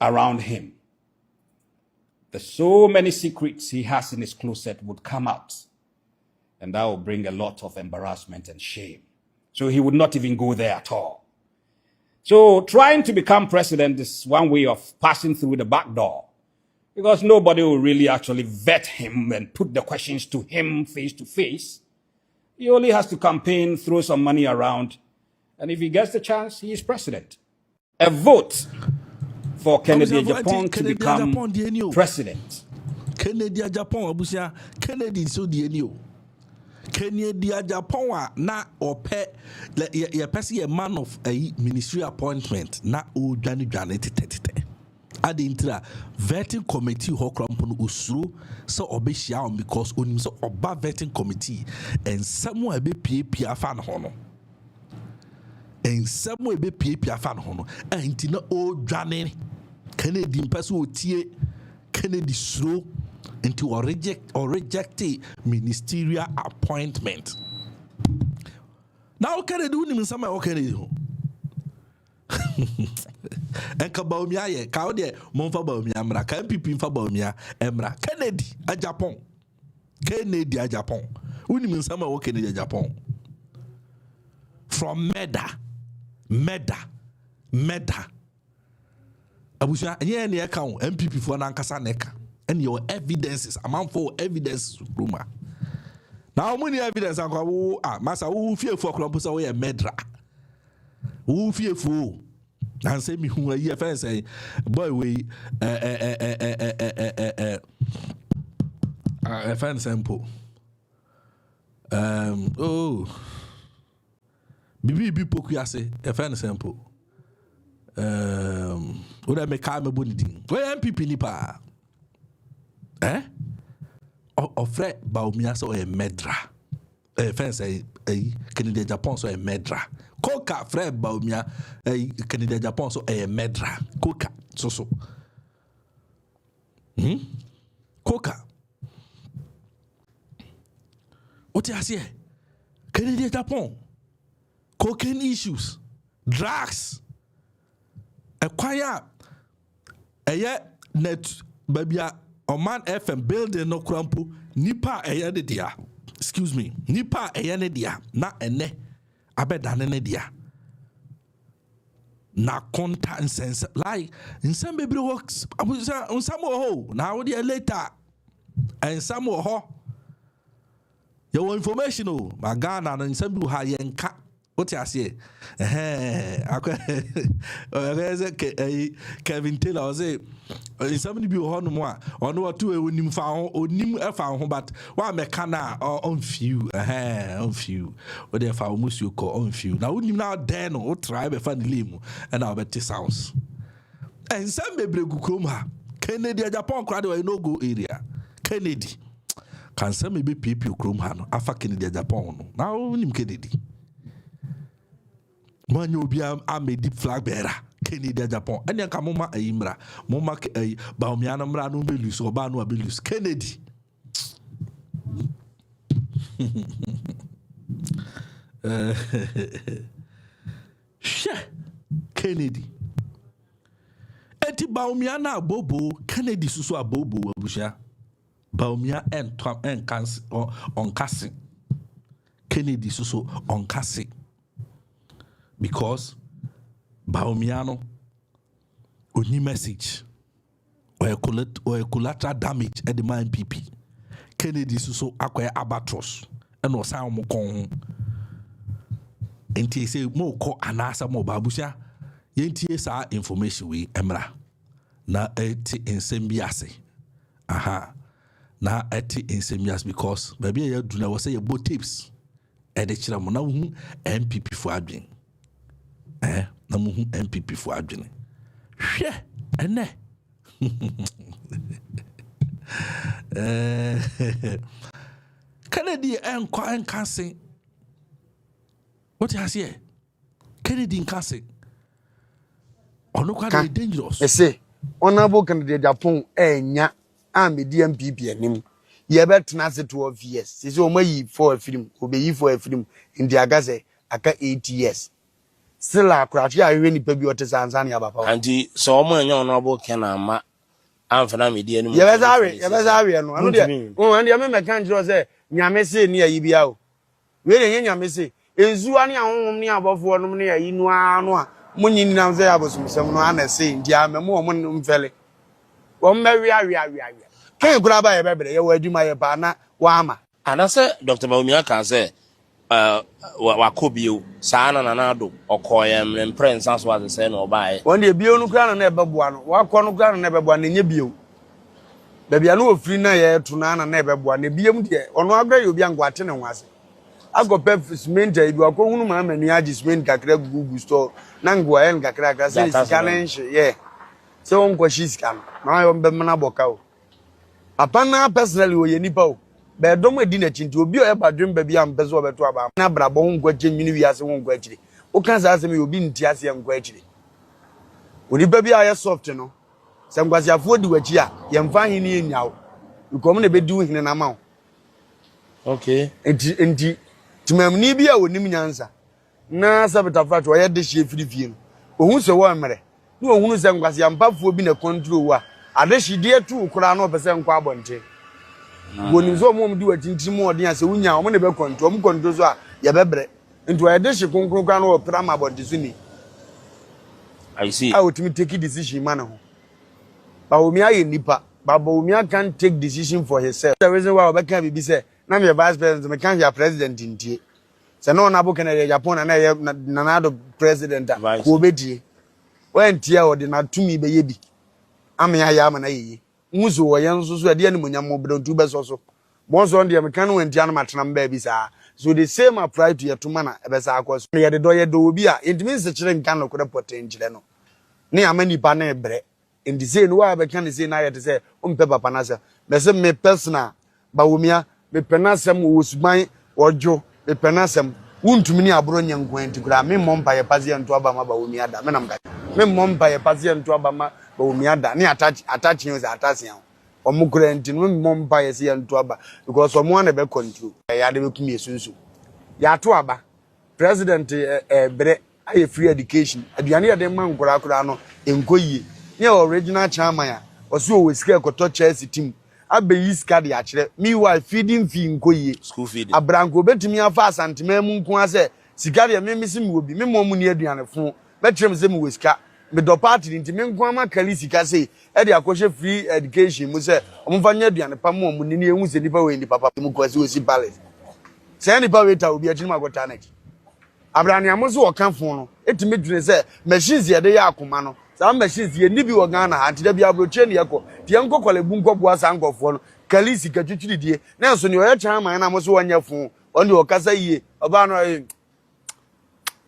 around him. There's so many secrets he has in his closet would come out, and that will bring a lot of embarrassment and shame. So he would not even go there at all. So trying to become president is one way of passing through the back door, because nobody will really actually vet him and put the questions to him face to face. He only has to campaign, throw some money around, and if he gets the chance, he is president. A vote for Kennedy Japan to become president. Kennedy Japan abusia Kennedy so die ni o. Kennedy Japan na ope ye person a man of a ministry appointment na o dwane tete. Adintra vetting committee ho krampon usuru so obehia on because onim so oba vetting committee and someone be pia fan ho no and someone be pia fan ho no anti na o dwane Kennedy mpese otie Kennedy suro into or reject ministerial appointment. Now Kennedy unim sama o Kennedy ho enka Bawumia ye ka ode monfa Bawumia mra ka NPP mfa Bawumia emra Kennedy a Japan unim nsama wo Kennedy a Japan from Meda abusia enye ne ka wo NPP fo na nkasa na ka and your evidences amount for evidences ruma now money evidence akwa wo masa wo fiefo akwa so wo ye medra wo fiefo and say me who a friend say boy we a friend sample bibi poku ase a friend sample oda me ka me bonidin we NPP ni pa ofre Bawumia so e medra friend say Kennedy Japan so e medra Coca Fred Bawumia Kennedy Japan so medra Coca so Coca what you say Kennedy Japan cocaine issues drugs acquire net babia Oman FM building no crampo nipa de dia excuse me nipa ne dia na ene abedane ne dia na konta nsense like nsem bebre works abusa nsam ho na wo dia later and some were ho. Your information, oh, my Ghana and some do high and cat. What I say? Kevin Taylor say, somebody be on one or no two when you found or nim found, but one mechana or on few, on few, or therefore almost you call on few. Now, wouldn't you now dare no try a funny limo and I'll bet this sounds. And some baby Gukuma, Kennedy, Japan crowd or no go area. Kennedy. Can some maybe people chrome hand after Kennedy Japan? Now, him Kennedy. Man, you be a deep flag bearer. Kennedy Japan. And you come mama Imra, Moma Bawumia Namra no Belus or Banu Belus. Kennedy. Kennedy. Eti Bawumia na bobo. Kennedy susu a bobo abusha. Bawumia and on casting. Kennedy susu on casting. Because Bawumia only message or a collateral damage at the NPP. Kennedy so acquire albatross and was sound more con. And he say more call an answer more babusha. Yenti sa information we emra. Na eti insembiase. Aha. Na eti insembiase because baby you do na was say both tips. E de chira mo na hu NPP for adwin. Na mu hu NPP for adwin. Hwe ene. Kennedy and cancer. What you say? Kennedy in cancer. Or no quite dangerous. I say, honorable candidate Japan, nya, I'm the NPP and him. You better not say 12 years. It's only for a film, obey for a film in the Agaze, aka 8 years. Still, I crash, yeah, I really pay your Tanzania about. And so, honorable can I'm for me, dear. Yes, I know. Oh, and the American can't say, Yamese near Ibiao. Really, Yamese. Is one only above 1 near Inua. Munny now there was some one saying, Diam, woman, felly. One Mary, can't grab a baby, you will do my partner, Wama. And I said, Dr. Bawumia can say, what could be you, Sana Nanado, or Coyam, and Prince, as was the same or by. One day, Bion Crown never one, walk on ground never one in your view. There be a no free na to Nana never one, the BM dear, or no great you be young Guatin was. I got pep mint, you are going to and Yajis mint Gacra Google store, Nangua and Gacra, says, yeah. So, Uncle she's come. Now I'm Bemanabocao. Upon now, personally, we nipo. But don't we dinner to be a dream baby and bezo to about Nabra bone question you as one question. O can ask me you been Tiasi and question. Would you baby I soft, you know? Some was your food with ya, young fine in now. You come to be doing an amount. Okay. And to my Nibia would name answer. Na sabata fat or had the shape free view. Who's a woman? No one was young puff will be a control. I guess she dear too, crown of a seven carbon. When you saw mom do it in more than as a winner, I'm never control ya bebre. Into a dish of concrete or prama about the I see. I would take a decision, man. Bawumia in Nipa, Bawumia can't take decision for herself. The reason why I can't be said, now your vice president, the can't president in tea. So no Nabu Canada, Japan, and I have Nanado president, Obedi. When Tia or the Natumi baby. I mean, I am an A. Musu or Yansu, a dear Munyamo, but 2 best also. Once on the American and Janamatanam babies are. So the same apply to your 2 manner, as I was near the door, do be. It means the children cannot put a potential. Near many banner bread. In the same way, I can say, I to say, Pepper Panasa. Mesem me persona, Bawumia, me penasem was my or Joe, me penasem. Won't to many abronian going to grab me, mom by a patient to Abama Bawumia, Menam. Me mom by a patient to Abama. Bawumia ni attaching us attaching or mukrent in mom by a sea and tuaba because someone ever control. I had a me sunsu. Ya tuaba, President a free education. At the end of the man, Collateral in Koyi, near original Chamaya, or so we scare to Chelsea team. I be East Cadi actually. Meanwhile, feeding fee in Koyi, school feeding. A branco bet me a fast and to me, Munquase, Sicaria, me missing will be me more money than a phone. Bet him with cat. do party nti me nko ama kali sika sei e de akɔhye free education mu sɛ ɔmfa nya aduane pa mu ɔmu ni ehu sɛ nipa we ni papa mu kwasi osi balance sɛ nipa we ta obi akyi ma gota next abrane amozo wɔka fon no etimi dwene sɛ machines ye de ya akoma no saa machines ye ni bi wɔ Ghana ha nti da bi abroche ne yɛkɔ tie nkɔkɔle bu nkɔboa sa nkɔfo no kali sika twitwiri die na nso ne ɔyɛ chairman na amozo wɔnya fon ɔne ɔkasa yie ɔba no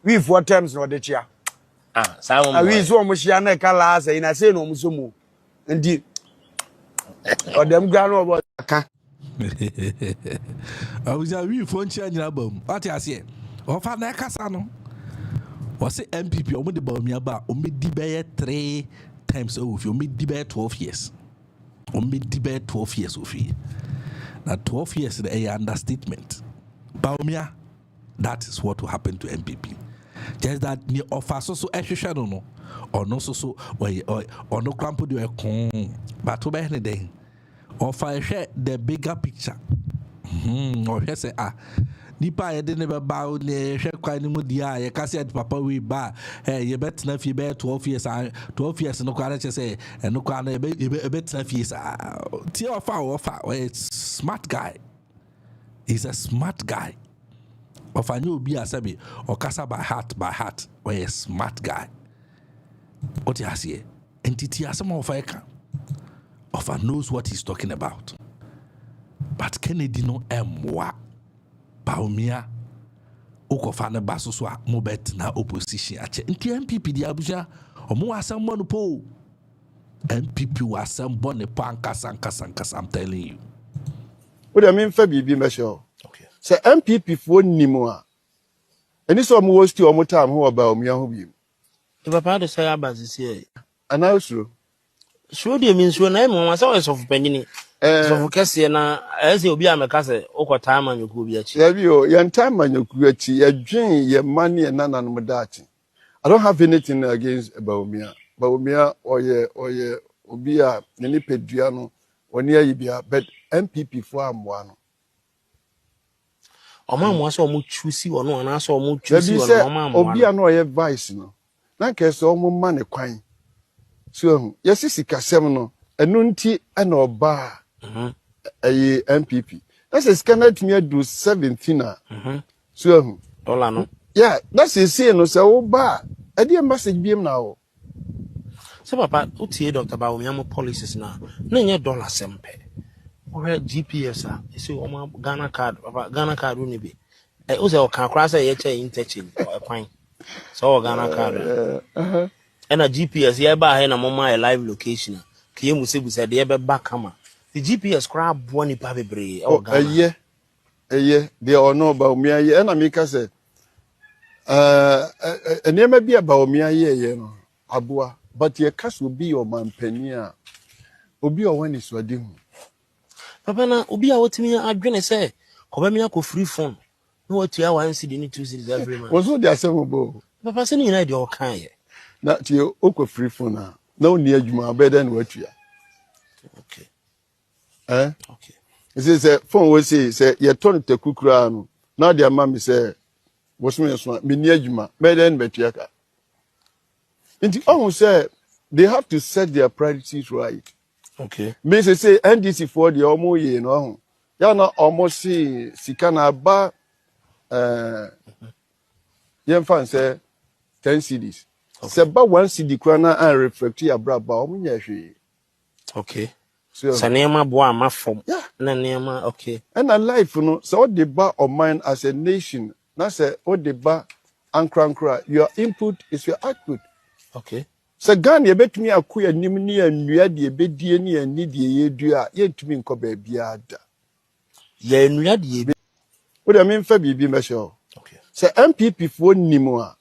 we for terms no de chia we so mo hia na kala say na say no mo so mu ndi odem gwa no obo aka awuja we for nchia nyina bam what you say ofa na kasa no o say NPP o mo de Bawumia ba o me di be 3 times o fi o me di be 12 years o me di be 12 years o fi na 12 years the understatement Bawumia, that is what will happen to NPP. Just that ni offer so ehwehwe no or no so or no crampo do e but to be anything offer the bigger picture or say nipa ye de ne be ba ne hwe kwan ni mu dia ye ka say papa we ba ye betna fi be 12 years no kwa che say no kwa na ye betna fi sa ti offer smart guy. He's a smart guy. Of I knew be a sabi or casa by heart or a smart guy. What you say? Entity has some of I knows what he's talking about. But Kennedy no emwa Bawumia Okofane Basoswa Mobet na opposition ache. Nti NPP di abuja omo asam po. NPP was some bonne pankasa I'm telling you. What I mean for bibi mesho. Okay. Say NPP for nimo a. Eni so mo was to omo time ho Bawumia ho bi. The papa de say abazisi e. Anawso. So dey mean so na mo wasa of panini. So kese na ese obi ameka se okota amanyoku obi achi. Yeah bi o, yan time manyoku achi, ye dwen ye mane e nananom dachi. I don't have anything against Bawumia. Bawumia oye obi a ne ni pedua no oni ayibia but NPP for amwa no. Omamwa so omo chusi ono na so omo chusi ono omamwa. Obi a no oye vice no. Na kese omo ma ne kwan. So yes sikasem no enu nti na oba ayi NPP. That's a scanner to me do 17 so dollar no. Yeah, that's a say no say oba. E dey message biem na o. So papa utie Dr. Bawumia mo policies na nye dollar sempe. Or GPS you see o Ghana card papa Ghana card no be. O say o kan kra say ye che interchange o kwan. So Ghana card. And a GPS ye ba he na mo ma live location. Kiye mu se bu se de be back kama. The GPS kra bo ni pa bebre o Ghana. Eye they all know Bawumia ye na me ka say enema bi Bawumia ye no aboa but ye cast will be your man penia obi o wani swadi hu papa na obi a wotimi adwene say ko ba mi akọ free phone no what you want see the 2 cities every month was the assemble papa say ni na de o kan ye na ti okọ free phone na oni adwuma better than what you okay okay it say phone we say ye turn to kukura no na dia mama say was me so me ni adwuma better than betuaka. Inti oh say they have to set their priorities right. Okay. Me say NDC for the omo ye no. Ya na omo si sika na ba yen fan say 10 cedis. Say ba 1 cedi kwa na an reflect ya bra ba omo nya hwe. Okay. So sanema bo ama form. Yeah. Na nema okay. And a life no so the ba of mine as a nation. Na say o the ba ankra your input is your output. Okay. So Ghana betumi akoya nim ni anua de bedie ni ani de yedua yentumi nko ba bia da. Ya anua de What I mean for bibi mesho. okay. So MPP for nimu a.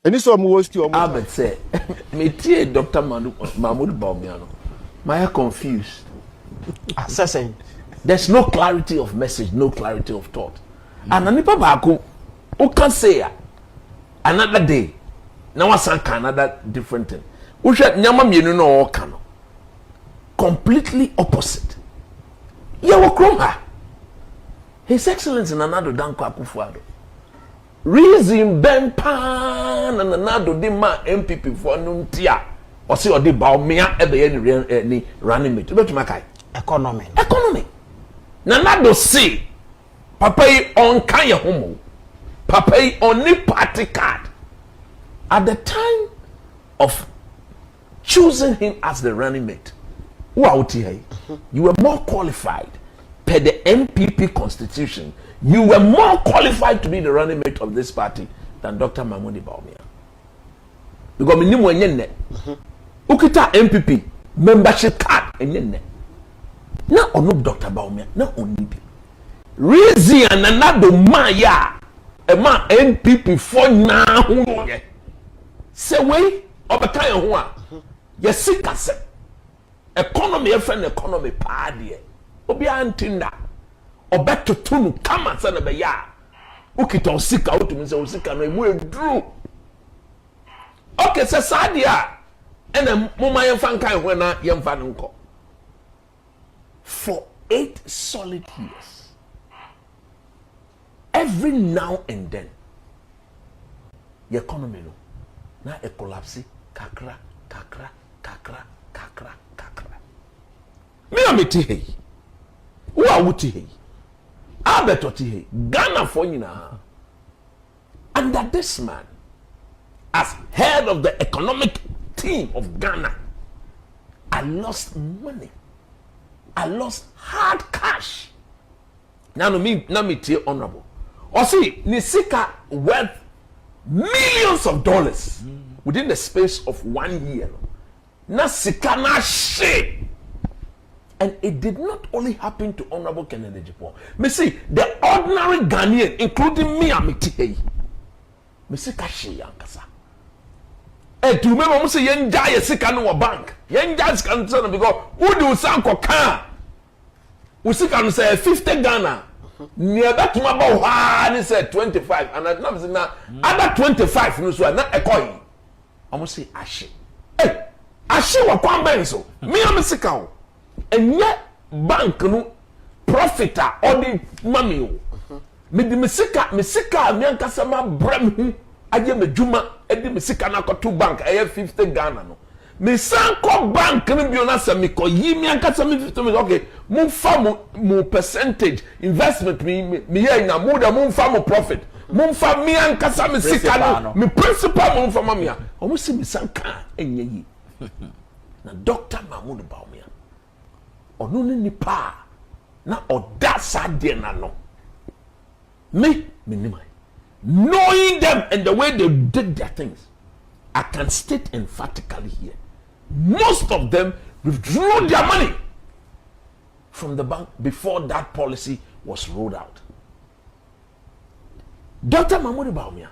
Eni so mo wosti o mo. Albert say me tie Dr. Mahmoud Bawumia no. My confused. Assessing. There's no clarity of message, no clarity of thought. And anipa baako o can say another day. Now I another different thing. We should nyama mienu no kano. Completely opposite. Yewo kromha. His Excellency Nanado Danko Akufo-Addo. reason ben pan na nado de ma MPP for no ntia o se odi Bawumia ebe ye ni running mate betuma kai economy na nado see papa yi on kan ye homo papa yi on ni party card at the time of choosing him as the running mate. Who are you? You were more qualified per the NPP constitution. You were more qualified to be the running mate of this party than Dr. Mahmoud Bawumia. Because we know when ukita NPP membership card enye na ono Dr. Bawumia na onibi. Reason another man ya e ma NPP for na hu ye. Say we obeka ye ho a ye sika se economy e friend economy pa de obi antinda obeto tunu kama se na be ya ukita osika otumi se osika no emu eduru okay se sadia ena moma ye fan kan ho na ye mfa nko for 8 solid years every now and then the economy no na e collapse kakra me ameti hey wo awuti hey abetoti hey Ghana for nyina under this man as head of the economic team of Ghana I lost money, I lost hard cash. Now me tie honorable or see nisika worth millions of dollars within the space of 1 year. Na sika na shit. And it did not only happen to Honorable Kennedy Jipo. Me see, the ordinary Ghanaian, including me, amiti me see kashi yankasa. To remember, me say yenja ye sika no bank. Yenja sika no because who do sanko kan? Usika no say 50 Ghana. Near that maba wa ni say 25 and I know say na other 25 no so na ekoi. Omo say ashi. Ashi wa kwamba so. Me am sika o. Enye bank no profiter or the mami o. Me di me sika me ankasa ma brem hu aje me djuma e di me sika na ko to bank e 50 Ghana no. Me sanko bank no bi ona se me ko yi me ankasa me 50 me okay mo fa mo percentage investment me here na mo da mo fa mo profit mo fa me ankasa me sika no me principal mo fa mamia o mo si me sanka enye yi na Dr. Mahmoud Bawumia ono ni nipa na oda sade na no me nimai knowing them and the way they did their things I can state emphatically here most of them withdrew their money from the bank before that policy was rolled out. Dr. Mahmoud Bawumia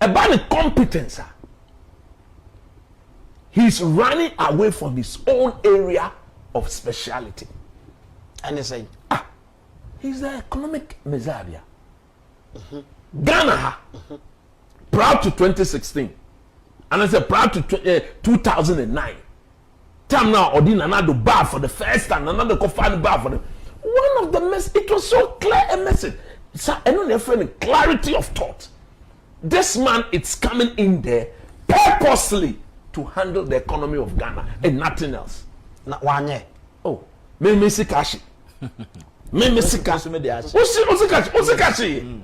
about the competence he's running away from his own area of speciality. And they say, he's the economic messiah. Ghana, proud to 2016, and I said proud to 2009. Time now, Odin another bar for the first time, another confined bar for the one of the mess. It was so clear a message. So I know they're clarity of thought. This man is coming in there purposely to handle the economy of Ghana and nothing else. Oh, me sikashi. Me sikashi. Usikashi.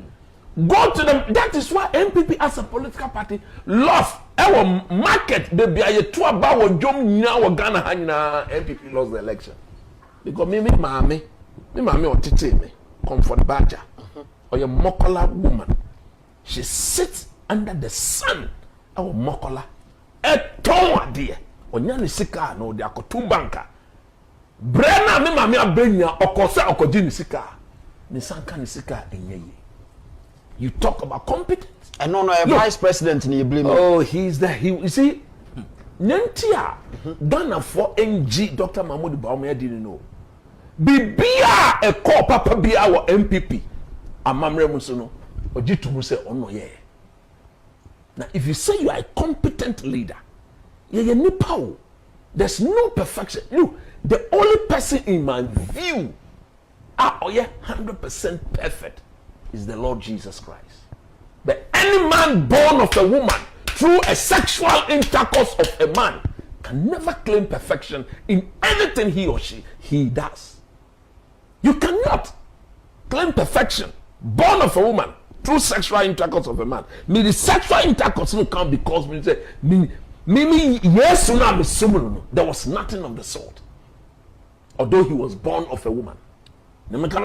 Go to them. That is why NPP as a political party lost our market. They be a two about jom now Ghana hanyina NPP lost the election because me mami or tete me come for the badger or your Mokola woman. She sits under the sun. Our Mokola. A ton dear. Onyani sika no de akotu banka. Brena me mami abenya okosa okoji ni sika. Ni sanka ni sika enye. You talk about competence. And no, a vice president ni blame. Oh, he's the you see. Nentia Ghana for NG Dr. Mahmoud Bawumia didn't know. Bibia a call papa bia or MPP. Amamre musuno. Ojitu muse ono ye. Now, if you say you are a competent leader, you're nipa. There's no perfection. Look, the only person in my view, 100% perfect, is the Lord Jesus Christ. But any man born of a woman through a sexual intercourse of a man can never claim perfection in anything he or she does. You cannot claim perfection born of a woman through sexual intercourse of a man. Me the sexual intercourse will come because me say me yes there was nothing of the sort. Although he was born of a woman. Now nipa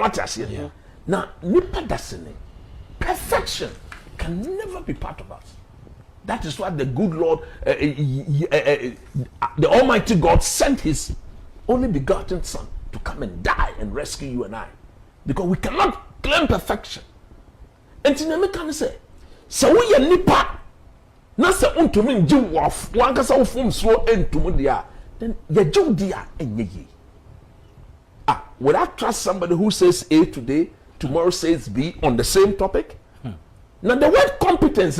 dasene perfection can never be part of us. That is why the good Lord, the Almighty God sent his only begotten Son to come and die and rescue you and I. Because we cannot claim perfection. And Tiname can say, so we are nipa, Nasa untumin Jew of one cassa of whom swore end to Mudia, then the Jew dear and ye. Would I trust somebody who says A today, tomorrow says B on the same topic? Now the word competence,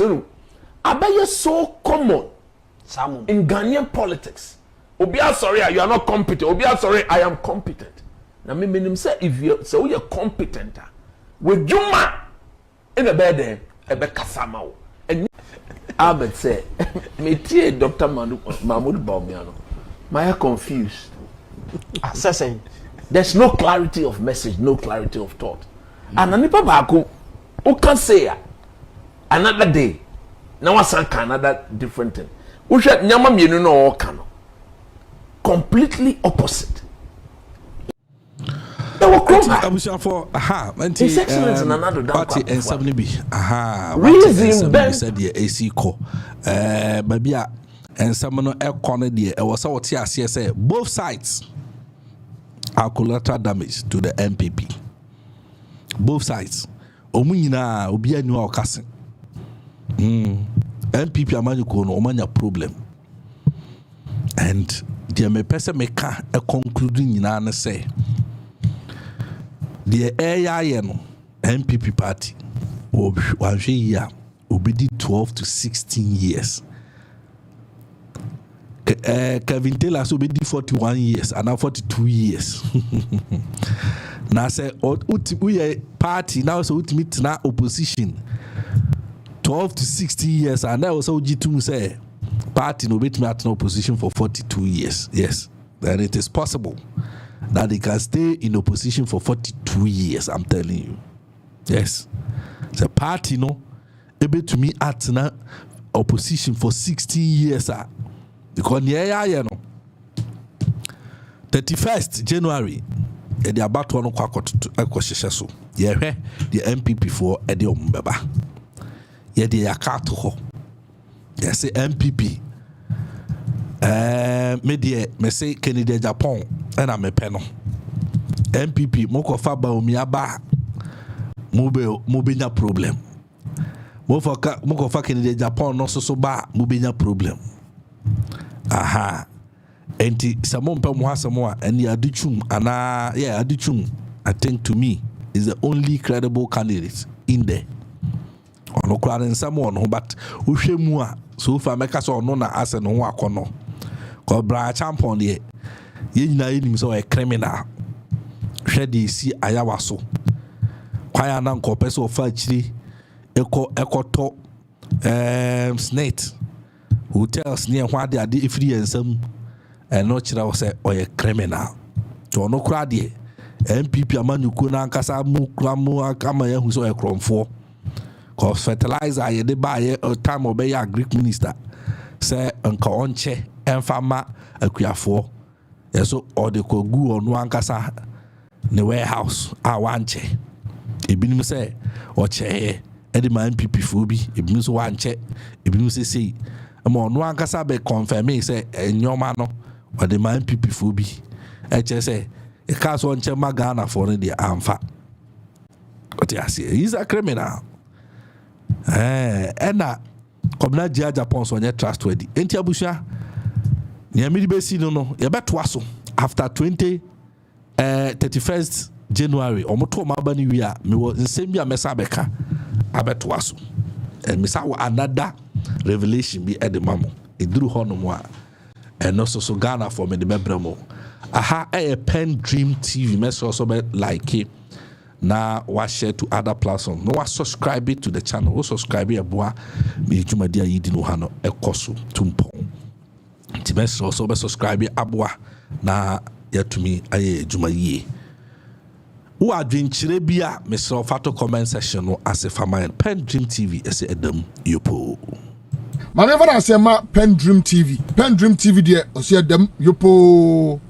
Abaye so common in Ghanaian politics. Obia sorry, you are not competent. Obia sorry, I am competent. Now me meaning say if you so you are competent, with Juma in the bed a be kasama. And Albert say, me tie Dr. Mahmoud Bawumia. My confused. Assessing. There's no clarity of message, no clarity of thought. And nipa baako who can say another day. Now I another different thing. We should nyama mienu no kano. Completely opposite. They were close. For His Excellency another party and 70B. Reason Ben said the AC co. Maybe and someone air corner there. I was out here say both sides are collateral damage to the NPP. Both sides. Omunyina obi anu okasin. NPP amanyuko no omanya problem. And the me person make a concluding nyina na say the area no NPP party wanhwe ya obedi 12 to 16 years. Kevin Taylor so obedi 41 years and now 42 years. Now say we party now so ultimate na opposition 12 to 60 years and now also G2 say party no bet me at no opposition for 42 years. Yes, then it is possible that they can stay in opposition for 42 years. I'm telling you. Yes, the party no able to me at na opposition for 16 years. Because you know 31st January the about one so yeah the NPP for Eddie Ombeba. Yeah, the Yakato ho. Yes, the MPP. Me say Canada Japan and I'm a penno. MPP moko fa Bawumia ba mobenya problem. Moko fa Canada Japan no so ba mobenya problem. Aha. Enti samon pe mo asemo a eni adichum ana yeah adichum I think to me is the only credible candidate in there. Ono kware nsam ono but wohwe mu a so far meka so ono na ase no ho akono ko bra champion de ye nyina yenim so e criminal hwe de si ayawa so kwaya na nkope so fa chiri ekoto snake hotels near hwa de ade efiri ensam eno kira wo se oye criminal to ono kware de MPP amanyuko na nkasa mu klamu akama ya hu so e kromfo. Cause fertilizer ye de buy a time obey a Greek minister say nka onche enfama akuafo yeso or de ko gu onu ankasa ne warehouse a wanche ebinim say oche e de man MPP fo bi ebinim so wanche ebinim say ama onu ankasa be confirm say enyoma no or de man MPP fo bi e che say e ka so onche magana for ne de amfa otiase he's a criminal. Ena komna jia Japan so nye trustworthy. Enti abusha ni amiri besi no ye beto aso after 31st January omoto maba ni wi a me wo nsem bi a mesa beka abeto aso. Mesa wo another revelation bi edemamo eduru hono mo a eno so Ghana for me de bebramo aha Pen Dream TV meso so be like na wa share to other platforms. No wa subscribe to the channel. O subscribe aboa me dwuma dia yi di no ha no ekoso tumpon. Times also be subscribe aboa na yatumi aye dwuma yi. Who adventure bia Mr. Fato comment section no as if my Pen Dream TV ese edam yopo. Maneva na sema Pen Dream TV. Pen Dream TV de ose edam yopo.